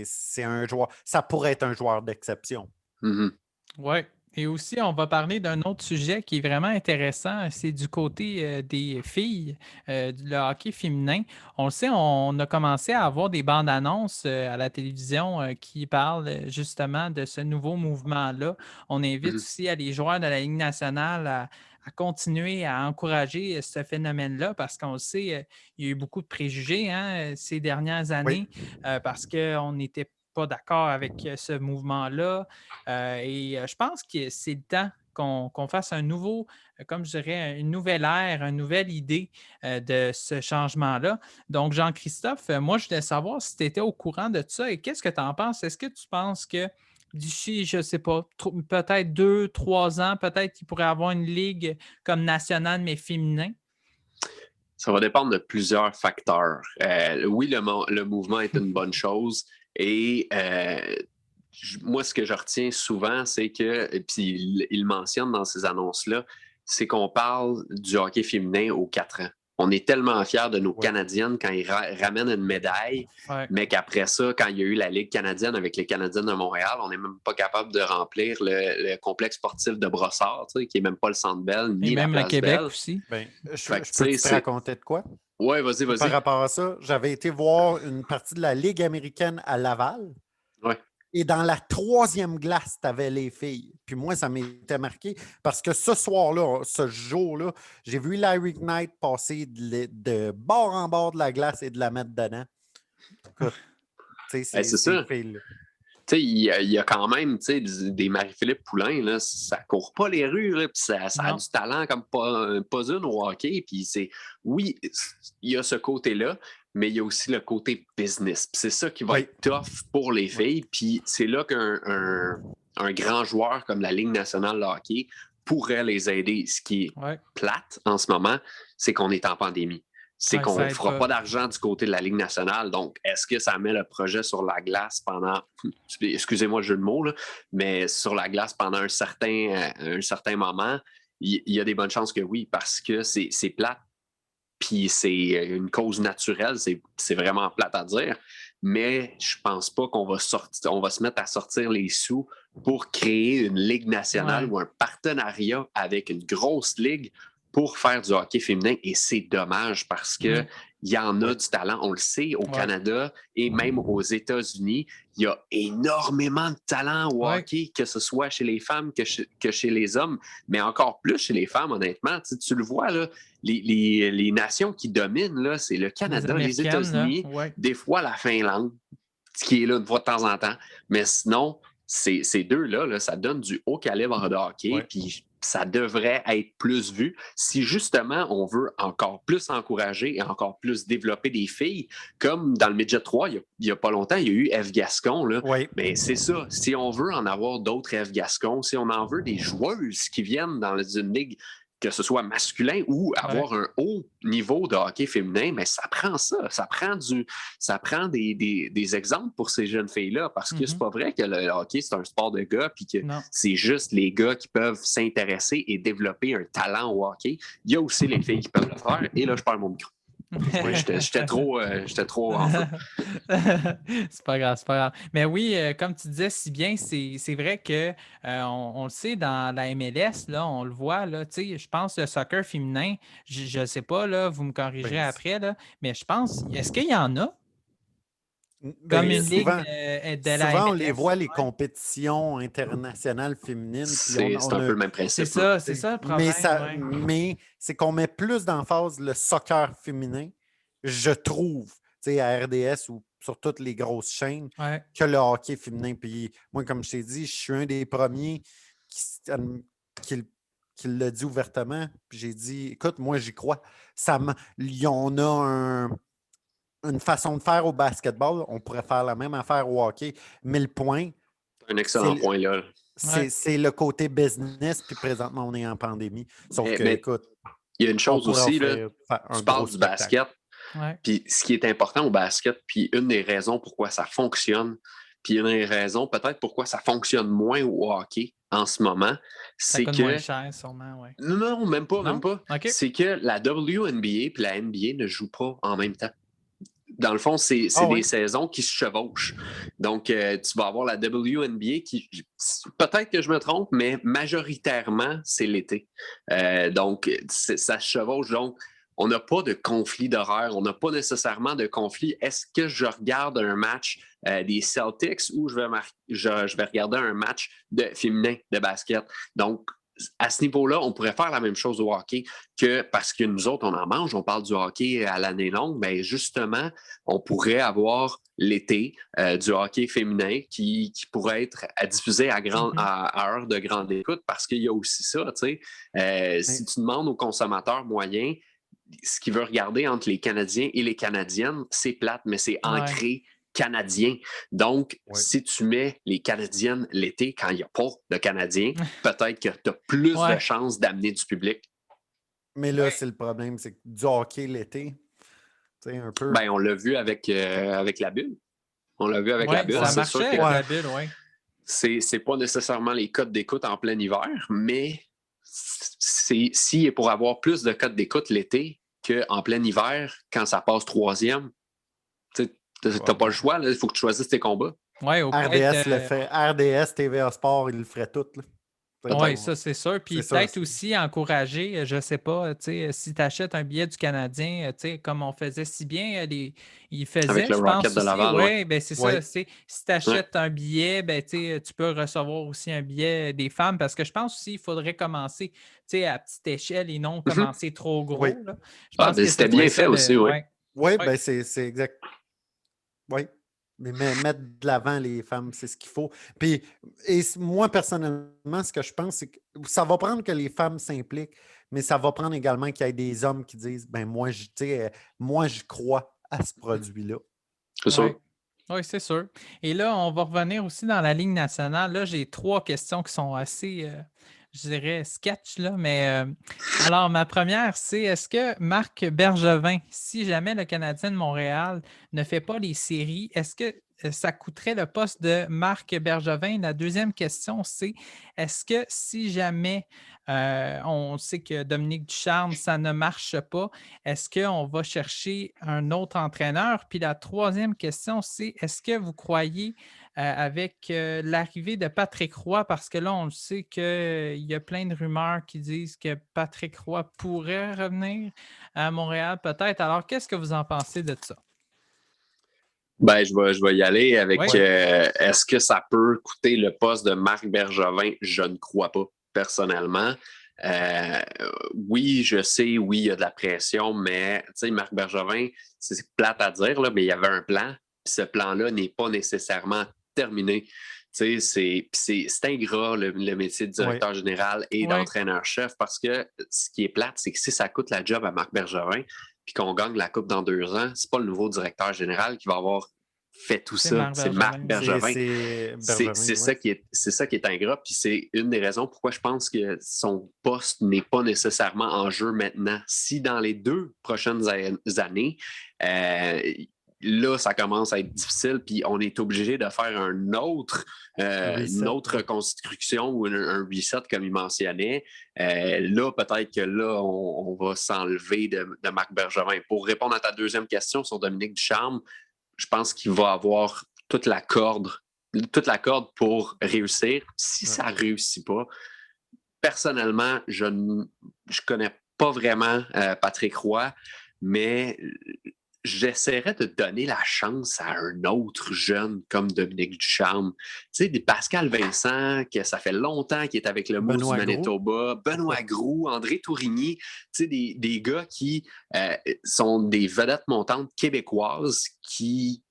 C'est un joueur... Ça pourrait être un joueur d'exception. Oui, Et aussi, on va parler d'un autre sujet qui est vraiment intéressant, c'est du côté des filles, le hockey féminin. On le sait, on a commencé à avoir des bandes annonces à la télévision qui parlent justement de ce nouveau mouvement-là. On invite Mhm. aussi les joueurs de la Ligue nationale à continuer à encourager ce phénomène-là parce qu'on le sait, il y a eu beaucoup de préjugés ces dernières Oui. années parce qu'on n'était pas d'accord avec ce mouvement-là. Je pense que c'est le temps qu'on fasse un nouveau, comme je dirais, une nouvelle ère, une nouvelle idée de ce changement-là. Donc, Jean-Christophe, moi, je voulais savoir si tu étais au courant de ça et qu'est-ce que tu en penses? Est-ce que tu penses que d'ici, je ne sais pas, peut-être 2, 3 ans, peut-être qu'il pourrait y avoir une ligue comme nationale, mais féminin? Ça va dépendre de plusieurs facteurs. Oui, le mouvement est une bonne chose et moi, ce que je retiens souvent, c'est que, puis il mentionne dans ces annonces-là, c'est qu'on parle du hockey féminin aux 4 ans. On est tellement fiers de nos Canadiennes quand ils ramènent une médaille, mais qu'après ça, quand il y a eu la Ligue canadienne avec les Canadiennes de Montréal, on n'est même pas capable de remplir le complexe sportif de Brossard, qui n'est même pas le Centre Bell, ni Et la même le Place Québec Bell. aussi. Je peux te raconter de quoi? Oui, vas-y. Par rapport à ça, j'avais été voir une partie de la Ligue américaine à Laval. Ouais. Et dans la 3e glace, tu avais les filles. Puis moi, ça m'était marqué parce que ce soir-là, ce jour-là, j'ai vu Larry Knight passer de bord en bord de la glace et de la mettre dedans. Écoute, c'est ça. filles-là. Il y a quand même des Marie-Philippe Poulain, là, ça court pas les rues, là, puis ça a du talent comme pas une au hockey. Puis oui, il y a ce côté-là, mais il y a aussi le côté business. Puis c'est ça qui va être tough pour les filles. Puis c'est là qu'un grand joueur comme la Ligue nationale de hockey pourrait les aider. Ce qui est plate en ce moment, c'est qu'on est en pandémie. C'est qu'on ne fera pas d'argent du côté de la Ligue nationale. Donc, est-ce que ça met le projet sur la glace pendant, excusez-moi le jeu de mots, là, mais sur la glace pendant un certain moment? Il y a des bonnes chances que oui, parce que c'est plate, puis c'est une cause naturelle, c'est vraiment plate à dire, mais je pense pas qu'on va se mettre à sortir les sous pour créer une Ligue nationale ou un partenariat avec une grosse ligue pour faire du hockey féminin, et c'est dommage parce que il y en a du talent, on le sait, au Canada et même aux États-Unis, il y a énormément de talent au hockey, que ce soit chez les femmes que chez les hommes, mais encore plus chez les femmes, honnêtement. Tu le vois, là, les nations qui dominent, là, c'est le Canada, les États-Unis, des fois la Finlande, qui est là une fois de temps en temps, mais sinon, ces deux-là, là, ça donne du haut calibre de hockey, puis ça devrait être plus vu si justement on veut encore plus encourager et encore plus développer des filles, comme dans le Midget 3, il n'y a pas longtemps, il y a eu F. Gascon. Là. Mais c'est ça, si on veut en avoir d'autres F. Gascon, si on en veut des joueuses qui viennent dans une ligue, que ce soit masculin ou avoir un haut niveau de hockey féminin, mais ça prend ça. Ça prend des exemples pour ces jeunes filles-là, parce que c'est pas vrai que le hockey, c'est un sport de gars puis que c'est juste les gars qui peuvent s'intéresser et développer un talent au hockey. Il y a aussi les filles qui peuvent le faire. Et là, je perds mon micro. Oui, j'étais trop en feu. C'est pas grave, c'est pas grave. Mais oui, comme tu disais si bien, c'est vrai que on le sait dans la MLS, là, on le voit, là, je pense le soccer féminin, je ne sais pas, là, vous me corrigerez après, là, mais je pense, est-ce qu'il y en a? Comme une ligue de la MLS? Souvent, on les voit, les compétitions internationales féminines. C'est un peu le même principe. C'est ça le problème. Mais c'est qu'on met plus d'emphase le soccer féminin, je trouve, à RDS ou sur toutes les grosses chaînes, que le hockey féminin. Puis moi, comme je t'ai dit, je suis un des premiers qui l'a dit ouvertement. Puis j'ai dit, écoute, moi, j'y crois. On a une façon de faire au basketball, on pourrait faire la même affaire au hockey, mais le point... Un excellent point, là. C'est le côté business, puis présentement, on est en pandémie. Sauf que, écoute... Il y a une chose aussi, là, tu parles du basket, puis ce qui est important au basket, puis une des raisons pourquoi ça fonctionne, puis une des raisons peut-être pourquoi ça fonctionne moins au hockey en ce moment, c'est que... moins cher, sûrement, Non, même pas. Okay. C'est que la WNBA et la NBA ne jouent pas en même temps. Dans le fond, c'est des saisons qui se chevauchent. Donc, tu vas avoir la WNBA qui, peut-être que je me trompe, mais majoritairement, c'est l'été. Donc, ça se chevauche. Donc, on n'a pas de conflit d'horaire. On n'a pas nécessairement de conflit. Est-ce que je regarde un match des Celtics ou je vais regarder un match féminin de basket? Donc, à ce niveau-là, on pourrait faire la même chose au hockey parce que nous autres, on en mange, on parle du hockey à l'année longue, bien justement, on pourrait avoir l'été du hockey féminin qui pourrait être diffusé à heure de grande écoute parce qu'il y a aussi ça, tu sais. Si tu demandes aux consommateurs moyens ce qu'ils veulent regarder entre les Canadiens et les Canadiennes, c'est plate, mais c'est ancré canadien. Donc, si tu mets les Canadiennes l'été, quand il n'y a pas de Canadiens, peut-être que tu as plus de chances d'amener du public. Mais là, c'est le problème, c'est que du hockey l'été, tu sais, un peu... Ben, on l'a vu avec la bulle. On l'a vu avec la bulle. Ça marchait avec la bulle, oui. C'est pas nécessairement les codes d'écoute en plein hiver, mais s'il est pour avoir plus de codes d'écoute l'été qu'en plein hiver, quand ça passe troisième, t'as pas le choix, il faut que tu choisisses tes combats. Ouais, RDS le fait. RDS, TVA Sport, il le ferait tout. Oui, ça, c'est sûr. Puis peut-être aussi encourager, je ne sais pas, si tu achètes un billet du Canadien, comme on faisait si bien, il faisait, avec le je Rocket pense de Laval. Oui, ben c'est ça. Si tu achètes un billet, ben, tu peux recevoir aussi un billet des femmes parce que je pense aussi qu'il faudrait commencer à petite échelle et non commencer trop gros. Là. Je pense que c'était bien fait aussi, oui. Oui, ben c'est exact. Oui. Mais mettre de l'avant les femmes, c'est ce qu'il faut. Puis, moi, personnellement, ce que je pense, c'est que ça va prendre que les femmes s'impliquent, mais ça va prendre également qu'il y ait des hommes qui disent moi, je crois à ce produit-là. C'est sûr. Oui, c'est sûr. Et là, on va revenir aussi dans la Ligue nationale. Là, j'ai 3 questions qui sont assez, je dirais, sketch, là. Mais alors, ma première, c'est est-ce que Marc Bergevin, si jamais le Canadien de Montréal ne fait pas les séries, est-ce que ça coûterait le poste de Marc Bergevin? La deuxième question, c'est est-ce que si jamais on sait que Dominique Ducharme, ça ne marche pas, est-ce qu'on va chercher un autre entraîneur? Puis la troisième question, c'est est-ce que vous croyez avec l'arrivée de Patrick Roy, parce que là, on le sait qu'il y a plein de rumeurs qui disent que Patrick Roy pourrait revenir à Montréal peut-être. Alors, qu'est-ce que vous en pensez de ça? Ben, je vais y aller avec est-ce que ça peut coûter le poste de Marc Bergevin? Je ne crois pas, personnellement. Oui, je sais, oui, il y a de la pression, mais Marc Bergevin, c'est plate à dire, là, mais il y avait un plan, puis ce plan-là n'est pas nécessairement terminé. C'est ingrat le métier de directeur général et d'entraîneur-chef parce que ce qui est plate, c'est que si ça coûte la job à Marc Bergevin puis qu'on gagne la Coupe dans 2 ans, c'est pas le nouveau directeur général qui va avoir fait tout ça. C'est Marc Bergevin. C'est ça qui est ingrat. Puis c'est une des raisons pourquoi je pense que son poste n'est pas nécessairement en jeu maintenant. Si dans les 2 prochaines années, là, ça commence à être difficile, puis on est obligé de faire une autre reconstruction ou un reset, comme il mentionnait. Là, peut-être que là, on va s'enlever de Marc Bergevin. Pour répondre à ta deuxième question sur Dominique Ducharme, je pense qu'il va avoir toute la corde pour réussir. Si ça ne réussit pas, personnellement, je ne connais pas vraiment Patrick Roy, mais j'essaierais de donner la chance à un autre jeune comme Dominique Ducharme. Tu sais, des Pascal Vincent, que ça fait longtemps qu'il est avec le Moose du Manitoba, Benoît Groulx, André Tourigny, tu sais, des gars qui sont des vedettes montantes québécoises qui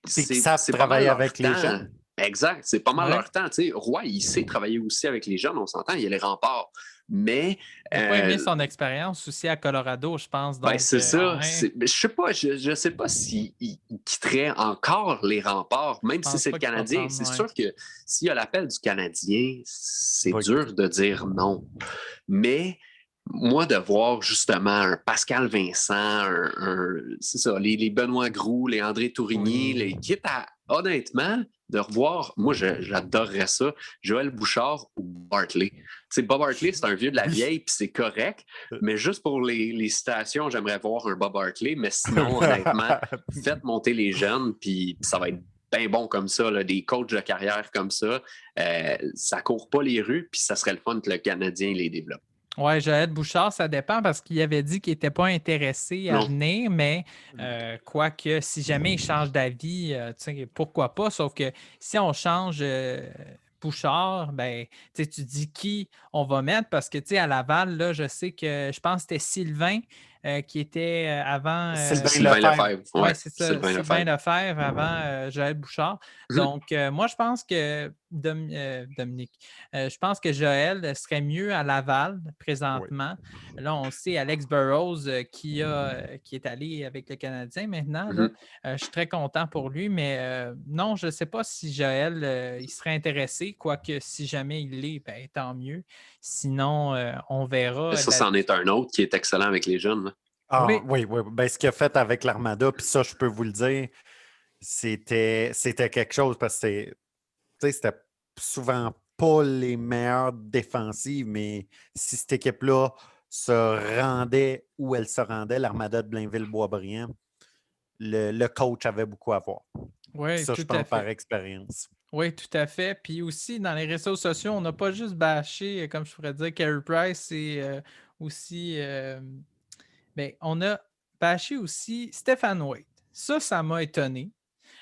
savent travailler avec les jeunes. Exact, c'est pas mal leur temps. Tu sais, Roy, il sait travailler aussi avec les jeunes, on s'entend, il y a les remparts. Mais. Il n'a pas aimé son expérience aussi à Colorado, je pense. Donc, c'est ça. Je sais pas, je sais pas s'il quitterait encore les remparts, même si c'est le Canadien. C'est sûr que s'il y a l'appel du Canadien, c'est dur de dire non. Mais moi, de voir justement un Pascal Vincent, c'est ça, les Benoît Groulx, les André Tourigny, les quittes à, honnêtement, de revoir, moi, j'adorerais ça, Joël Bouchard ou Bartley. Tu sais, Bob Hartley, c'est un vieux de la vieille, puis c'est correct, mais juste pour les citations, j'aimerais voir un Bob Hartley, mais sinon, honnêtement, faites monter les jeunes, puis ça va être bien bon comme ça, là, des coachs de carrière comme ça. Ça court pas les rues, puis ça serait le fun que le Canadien les développe. Oui, Joël Bouchard, ça dépend parce qu'il avait dit qu'il n'était pas intéressé à venir, mais quoique si jamais il change d'avis, pourquoi pas? Sauf que si on change Bouchard, ben, tu dis qui on va mettre parce que à Laval, là, je sais que je pense que c'était Sylvain qui était avant. Sylvain Lefebvre. Oui, c'est ça. Sylvain Lefebvre avant Joël Bouchard. Donc, moi, je pense que Dominique, je pense que Joël serait mieux à Laval présentement. Oui. Là, on sait Alex Burrows qui est allé avec le Canadien maintenant. Là. Je suis très content pour lui, mais non, je ne sais pas si Joël il serait intéressé, quoique si jamais il l'est, ben, tant mieux. Sinon, on verra. Ça, c'en est un autre qui est excellent avec les jeunes. Là. Ah, oui. Ben, ce qu'il a fait avec l'Armada, puis ça, je peux vous le dire, c'était quelque chose parce que c'était souvent pas les meilleures défensives, mais si cette équipe-là se rendait où elle se rendait, l'Armada de Blainville-Boisbriand, le coach avait beaucoup à voir. Oui, ça, je pense par expérience. Oui, tout à fait. Puis aussi, dans les réseaux sociaux, on n'a pas juste bâché, comme je pourrais dire, Carey Price et aussi... on a bâché aussi Stéphane Waite. Ça m'a étonné.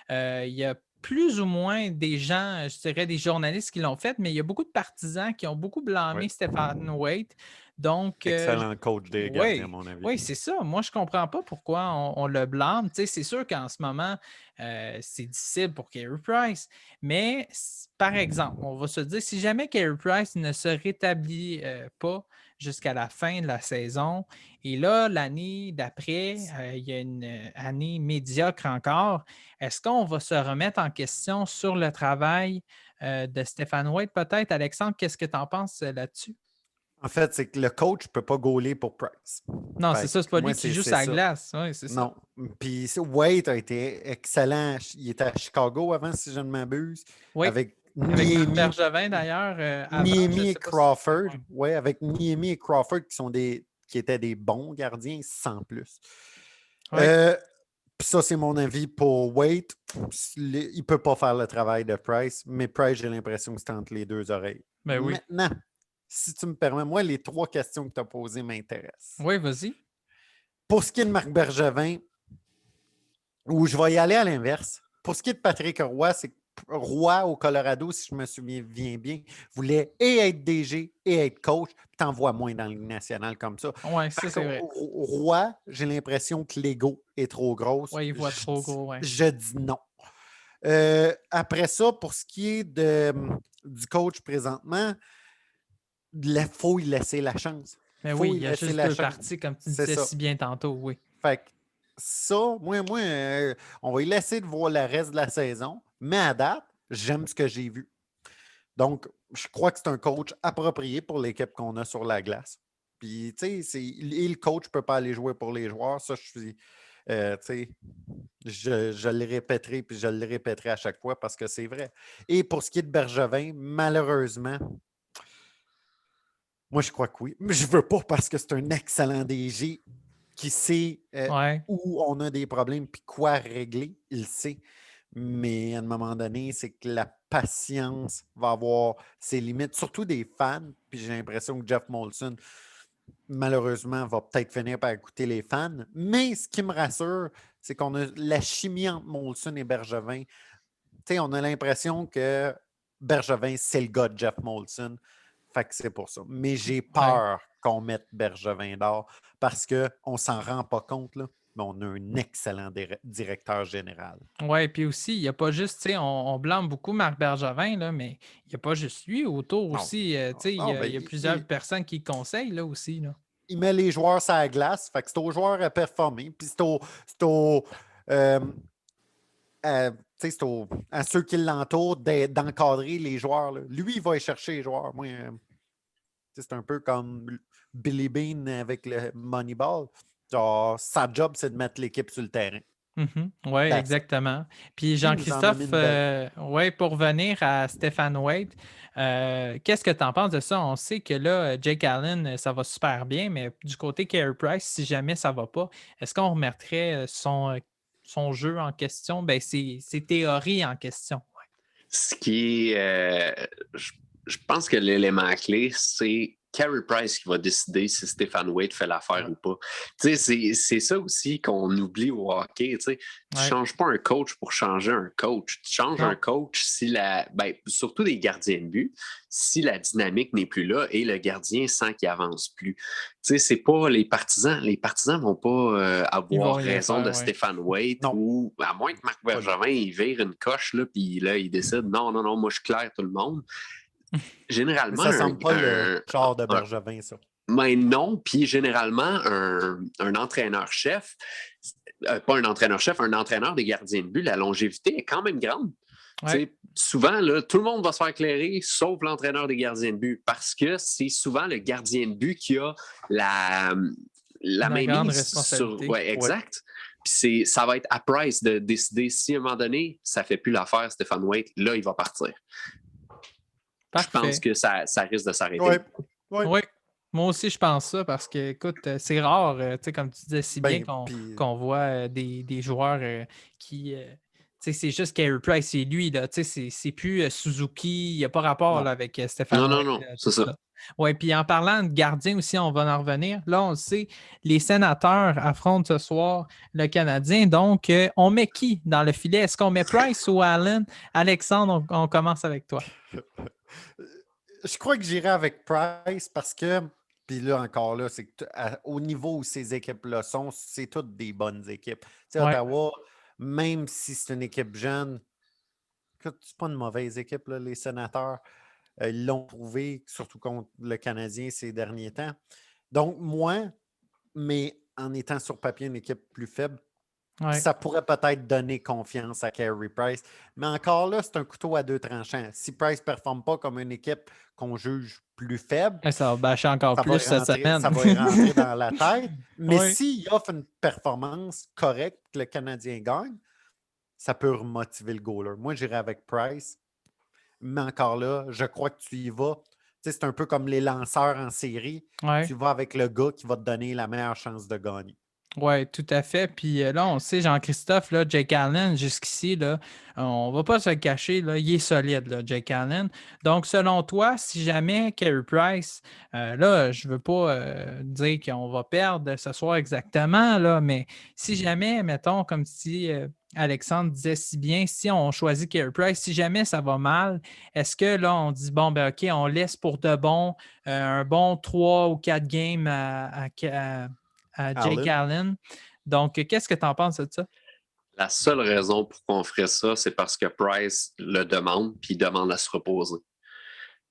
Il y a plus ou moins des gens, je dirais des journalistes qui l'ont fait, mais il y a beaucoup de partisans qui ont beaucoup blâmé Stéphane Waite. Donc, excellent coach des gardiens, à mon avis. Oui, c'est ça. Moi, je ne comprends pas pourquoi on le blâme. Tu sais, c'est sûr qu'en ce moment, c'est difficile pour Carey Price. Mais, par exemple, on va se dire, si jamais Carey Price ne se rétablit pas jusqu'à la fin de la saison, et là, l'année d'après, il y a une année médiocre encore, est-ce qu'on va se remettre en question sur le travail de Stéphane Waite peut-être? Alexandre, qu'est-ce que tu en penses là-dessus? En fait, c'est que le coach ne peut pas gauler pour Price. Non, c'est ça, c'est pas lui qui joue sa glace. Oui, c'est ça. Non. Puis Waite a été excellent. Il était à Chicago avant, si je ne m'abuse. Oui. Avec Niemi Bergevin, d'ailleurs. Niemi et Crawford. Oui, avec Niemi et Crawford qui étaient des bons gardiens sans plus. Oui. Puis ça, c'est mon avis pour Waite. Il ne peut pas faire le travail de Price, mais Price, j'ai l'impression que c'est entre les deux oreilles. Ben oui. Maintenant, si tu me permets, moi, les 3 questions que tu as posées m'intéressent. Oui, vas-y. Pour ce qui est de Marc Bergevin, où je vais y aller à l'inverse. Pour ce qui est de Patrick Roy, c'est que Roy au Colorado, si je me souviens bien, voulait et être DG et être coach, puis t'en vois moins dans la Ligue nationale comme ça. Oui, ça, c'est vrai. Roy, j'ai l'impression que l'ego est trop gros. Oui, il voit trop gros, oui. Je dis non. Après ça, pour ce qui est du coach présentement, il faut y laisser la chance. Mais oui, il y a juste 2 parties, comme tu disais si bien tantôt, oui. Fait que ça, moi on va y laisser de voir le reste de la saison, mais à date, j'aime ce que j'ai vu. Donc, je crois que c'est un coach approprié pour l'équipe qu'on a sur la glace. Puis, tu sais, le coach ne peut pas aller jouer pour les joueurs. Ça, je le répéterai, puis je le répéterai à chaque fois parce que c'est vrai. Et pour ce qui est de Bergevin, malheureusement, moi, je crois que oui. Mais je ne veux pas parce que c'est un excellent DG qui sait où on a des problèmes puis quoi régler. Il sait. Mais à un moment donné, c'est que la patience va avoir ses limites, surtout des fans. Puis j'ai l'impression que Jeff Molson, malheureusement, va peut-être finir par écouter les fans. Mais ce qui me rassure, c'est qu'on a la chimie entre Molson et Bergevin. Tu sais, on a l'impression que Bergevin, c'est le gars de Jeff Molson. Fait que c'est pour ça. Mais j'ai peur qu'on mette Bergevin d'or parce qu'on ne s'en rend pas compte, là, mais on a un excellent directeur général. Oui, puis aussi, il n'y a pas juste, tu sais, on blâme beaucoup Marc Bergevin, là, mais il n'y a pas juste lui autour aussi. Tu sais, il y a plusieurs personnes qui conseillent là aussi. Là. Il met les joueurs sur la glace, fait que c'est aux joueurs à performer, puis c'est à ceux qui l'entourent d'encadrer les joueurs. Là. Lui, il va aller chercher les joueurs. Moi, c'est un peu comme Billy Bean avec le Moneyball. Genre, sa job, c'est de mettre l'équipe sur le terrain. Oui, exactement. Puis Jean-Christophe, pour revenir à Stéphane Waite, qu'est-ce que tu en penses de ça? On sait que là, Jake Allen, ça va super bien, mais du côté Carey Price, si jamais ça ne va pas, est-ce qu'on remettrait son jeu en question? Ben, ses théories en question. Ouais. Ce qui est, je pense que l'élément clé, c'est Carey Price qui va décider si Stéphane Waite fait l'affaire ou pas. C'est ça aussi qu'on oublie au hockey. Tu ne changes pas un coach pour changer un coach. Tu changes un coach si surtout des gardiens de but, si la dynamique n'est plus là et le gardien sent qu'il avance plus. C'est pas les partisans. Les partisans vont pas avoir raison de Stéphane Waite ou à moins que Marc Bergevin il vire une coche là, puis là, il décide non, moi je claire tout le monde. Généralement, mais ça semble pas le genre de Bergevin, ça. Mais non, puis généralement, un entraîneur-chef, pas un entraîneur-chef, un entraîneur des gardiens de but, la longévité est quand même grande. Souvent, là, tout le monde va se faire éclairer, sauf l'entraîneur des gardiens de but, parce que c'est souvent le gardien de but qui a la mainmise sur... Ouais, exact. Puis ça va être à Price de décider si à un moment donné, ça ne fait plus l'affaire Stéphane Waite, là, il va partir. Parfait. Je pense que ça risque de s'arrêter. Oui. Moi aussi, je pense ça parce que, écoute, c'est rare, comme tu disais si bien qu'on voit des joueurs qui. C'est juste Carey Price, c'est lui, là. C'est plus Suzuki, il n'y a pas rapport là, avec Stéphane. Non, c'est ça. Oui, puis en parlant de gardien aussi, on va en revenir. Là, on le sait, les Sénateurs affrontent ce soir le Canadien. Donc, on met qui dans le filet? Est-ce qu'on met Price ou Allen? Alexandre, on commence avec toi. Je crois que j'irai avec Price parce que, puis là encore, là, c'est au niveau où ces équipes-là sont, c'est toutes des bonnes équipes. Ottawa, même si c'est une équipe jeune, c'est pas une mauvaise équipe, là, les Sénateurs. Ils l'ont prouvé, surtout contre le Canadien ces derniers temps. Donc, moi, mais en étant sur papier une équipe plus faible, ça pourrait peut-être donner confiance à Carey Price. Mais encore là, c'est un couteau à deux tranchants. Si Price ne performe pas comme une équipe qu'on juge plus faible, ça va bâcher encore plus cette semaine. Ça va y rentrer dans la tête. Mais s'il offre une performance correcte, que le Canadien gagne, ça peut remotiver le goaler. Moi, j'irai avec Price. Mais encore là, je crois que tu y vas. C'est un peu comme les lanceurs en série. Tu vas avec le gars qui va te donner la meilleure chance de gagner. Oui, tout à fait. Puis là, on sait, Jean-Christophe, là, Jake Allen, jusqu'ici, là, on ne va pas se le cacher, là, il est solide, là, Jake Allen. Donc, selon toi, si jamais Carey Price, là, je ne veux pas dire qu'on va perdre ce soir exactement, là, mais si jamais, mettons, comme si Alexandre disait si bien, si on choisit Carey Price, si jamais ça va mal, est-ce que là, on dit, bon, ben OK, on laisse pour de bon un bon 3 ou 4 games à Jake Allen. Donc, qu'est-ce que tu en penses de ça? La seule raison pour qu'on ferait ça, c'est parce que Price le demande, puis il demande à se reposer.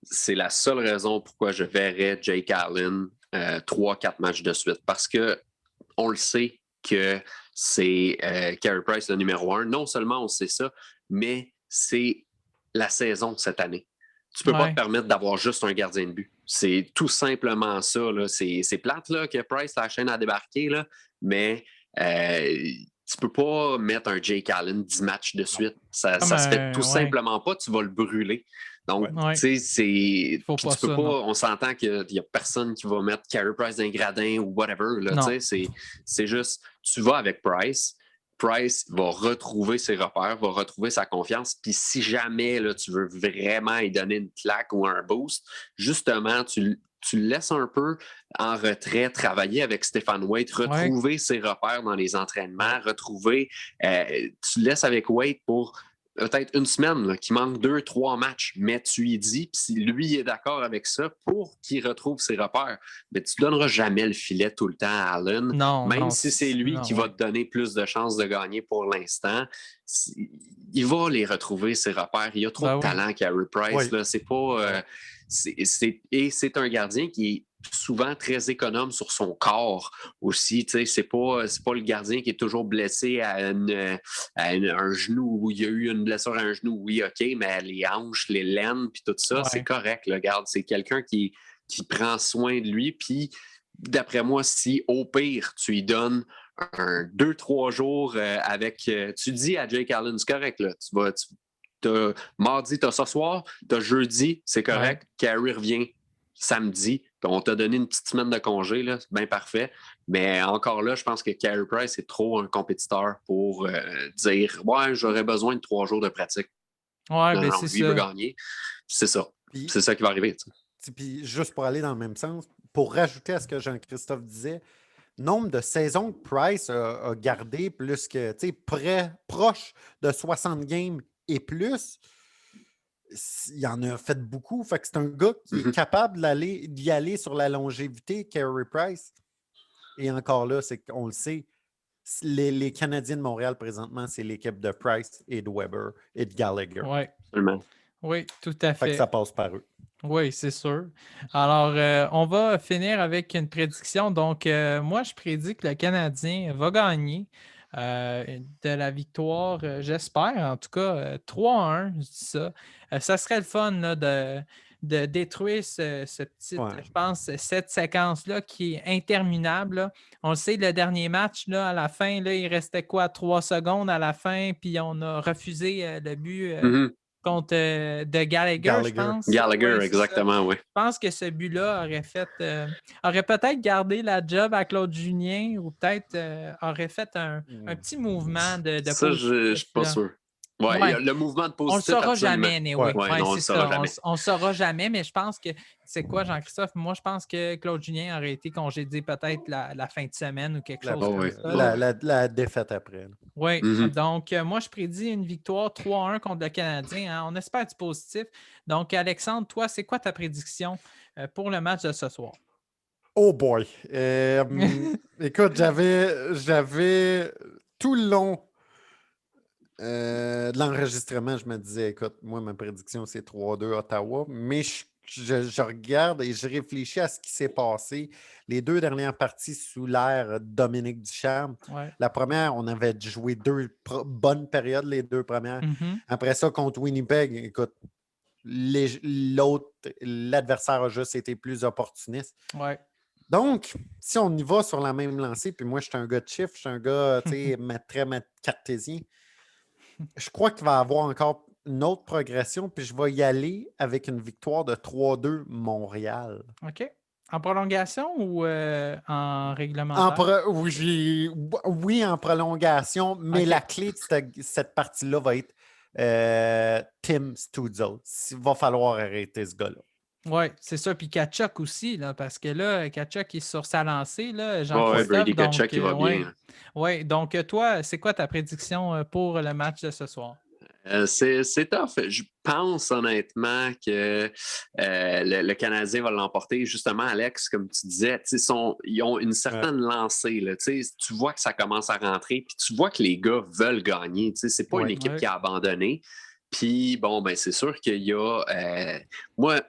C'est la seule raison pourquoi je verrais Jake Allen 3-4 matchs de suite. Parce qu'on le sait que c'est Carey Price le numéro 1. Non seulement on sait ça, mais c'est la saison cette année. Tu ne peux pas te permettre d'avoir juste un gardien de but. C'est tout simplement ça. Là. C'est plate là, que Price la chaîne à débarquer, là, mais tu ne peux pas mettre un Jake Allen 10 matchs de suite. Ça ne se fait tout simplement pas. Tu vas le brûler. Donc, tu sais, on s'entend qu'il n'y a personne qui va mettre Carey Price dans un gradin ou whatever. Là, c'est juste, tu vas avec Price. Price va retrouver ses repères, va retrouver sa confiance. Puis si jamais là, tu veux vraiment lui donner une claque ou un boost, justement, tu le laisses un peu en retrait, travailler avec Stéphane Waite, retrouver ses repères dans les entraînements, tu le laisses avec Waite pour peut-être une semaine, là, qui manque 2-3 matchs, mais tu lui dis, puis si lui est d'accord avec ça, pour qu'il retrouve ses repères, mais tu ne donneras jamais le filet tout le temps à Allen, même si c'est lui qui va te donner plus de chances de gagner pour l'instant. Il va les retrouver, ses repères. Il y a trop de talent, Carey Price. Là, c'est pas... c'est un gardien qui est souvent très économe sur son corps aussi. C'est pas le gardien qui est toujours blessé à un genou où il y a eu une blessure à un genou. Oui, OK, mais les hanches, les laines, puis tout ça, c'est correct. Là, regarde, c'est quelqu'un qui prend soin de lui. Puis, d'après moi, si au pire, tu lui donnes 2-3 jours avec. Tu dis à Jake Allen, c'est correct, là. Mardi, tu as ce soir, tu as jeudi, c'est correct. Carey revient samedi. On t'a donné une petite semaine de congé, là, c'est bien parfait. Mais encore là, je pense que Carey Price est trop un compétiteur pour dire ouais, j'aurais besoin de 3 jours de pratique. Ouais, ben c'est lui, ça. il veut gagner. C'est ça. Puis, c'est ça qui va arriver. Puis juste pour aller dans le même sens, pour rajouter à ce que Jean-Christophe disait, nombre de saisons que Price a gardé plus que, proche de 60 games et plus, il en a fait beaucoup. Fait que c'est un gars qui est capable d'y aller sur la longévité, Carey Price. Et encore là, c'est qu'on le sait, les Canadiens de Montréal présentement, c'est l'équipe de Price et de Weber et de Gallagher. Oui, oui, tout à fait. Fait que ça passe par eux. Oui, c'est sûr. Alors, on va finir avec une prédiction. Donc, moi, je prédis que le Canadien va gagner de la victoire, j'espère, en tout cas, 3-1, je dis ça. Ça serait le fun là, de détruire ce petit, je pense, cette séquence-là qui est interminable. Là. On le sait, le dernier match, là, à la fin, là, il restait quoi, 3 secondes à la fin, puis on a refusé le but. Contre de Gallagher, je pense. Gallagher, exactement, oui. Je pense que ce but-là aurait peut-être gardé la job à Claude Julien ou peut-être aurait fait un petit mouvement de ça, je ne suis pas sûr. Ouais. Le mouvement de positif, on ne le saura jamais, non, on le saura jamais. On ne saura jamais, mais je pense que, c'est quoi, Jean-Christophe? Moi, je pense que Claude Julien aurait été congédié peut-être la fin de semaine ou quelque chose comme ça. La défaite après. Oui, donc moi, je prédis une victoire 3-1 contre le Canadien. Hein. On espère du positif. Donc, Alexandre, toi, c'est quoi ta prédiction pour le match de ce soir? Oh boy! Écoute, j'avais tout le long de l'enregistrement, je me disais, écoute, moi, ma prédiction, c'est 3-2 Ottawa, mais je regarde et je réfléchis à ce qui s'est passé les 2 dernières parties sous l'ère Dominique Ducharme. Ouais. La première, on avait joué 2 bonnes périodes, les 2 premières. Après ça, contre Winnipeg, écoute, l'adversaire a juste été plus opportuniste. Ouais. Donc, si on y va sur la même lancée, puis moi, je suis un gars de chiffres, je suis un gars très cartésien, je crois qu'il va y avoir encore une autre progression, puis je vais y aller avec une victoire de 3-2 Montréal. OK. En prolongation ou en réglementaire? Oui, en prolongation, mais la clé de cette partie-là va être Tim Stützle. Il va falloir arrêter ce gars-là. Oui, c'est ça. Puis Tkachuk aussi, là, parce que là, Tkachuk est sur sa lancée, là, Jean-Christophe. Brady Tkachuk, il va bien. Oui, donc toi, c'est quoi ta prédiction pour le match de ce soir? C'est tough. Je pense honnêtement que le Canadien va l'emporter. Justement, Alex, comme tu disais, ils ont une certaine lancée. Là, tu vois que ça commence à rentrer, puis tu vois que les gars veulent gagner. C'est pas une équipe qui a abandonné. Puis, bon, ben c'est sûr qu'il y a... moi,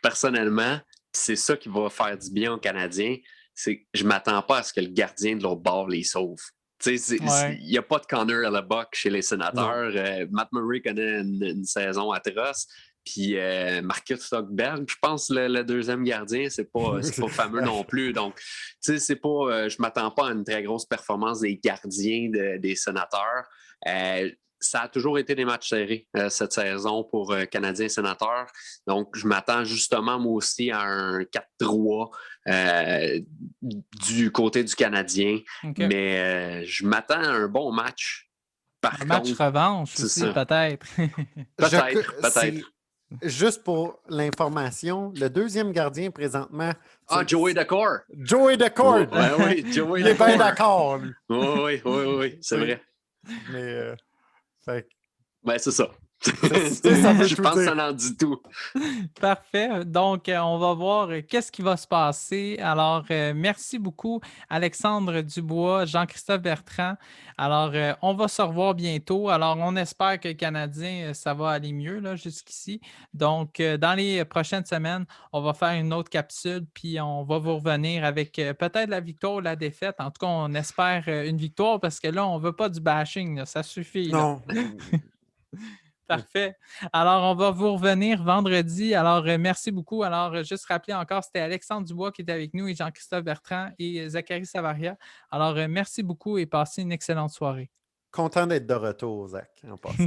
personnellement, c'est ça qui va faire du bien aux Canadiens. C'est que je ne m'attends pas à ce que le gardien de l'autre bord les sauve. Il n'y a pas de Connor Hellebuck chez les Sénateurs. Matt Murray connaît une saison atroce. Puis Marcus Stockberg, je pense le deuxième gardien, c'est pas fameux non plus. Donc, c'est pas, je ne m'attends pas à une très grosse performance des gardiens des Sénateurs. Ça a toujours été des matchs serrés cette saison pour Canadiens et Sénateurs. Donc, je m'attends justement, moi aussi, à un 4-3 du côté du Canadien. Okay. Mais je m'attends à un bon match. Un match revanche aussi, peut-être. Peut-être. Juste pour l'information, le deuxième gardien présentement... Joey Daccord. Joey Daccord! Oui, Joey Daccord. Il est bien d'accord, lui. Oui, c'est vrai. Mais... Ben, c'est ça. Ça je pense que ça n'en dit tout. Parfait. Donc, on va voir qu'est-ce qui va se passer. Alors, merci beaucoup, Alexandre Dubois, Jean-Christophe Bertrand. Alors, on va se revoir bientôt. Alors, on espère que le Canadien, ça va aller mieux là, jusqu'ici. Donc, dans les prochaines semaines, on va faire une autre capsule, puis on va vous revenir avec peut-être la victoire ou la défaite. En tout cas, on espère une victoire parce que là, on ne veut pas du bashing. Là. Ça suffit. Non. Parfait. Alors, on va vous revenir vendredi. Alors, merci beaucoup. Alors, juste rappeler encore, c'était Alexandre Dubois qui était avec nous et Jean-Christophe Bertrand et Zachary Savaria. Alors, merci beaucoup et passez une excellente soirée. Content d'être de retour, Zach, en passant.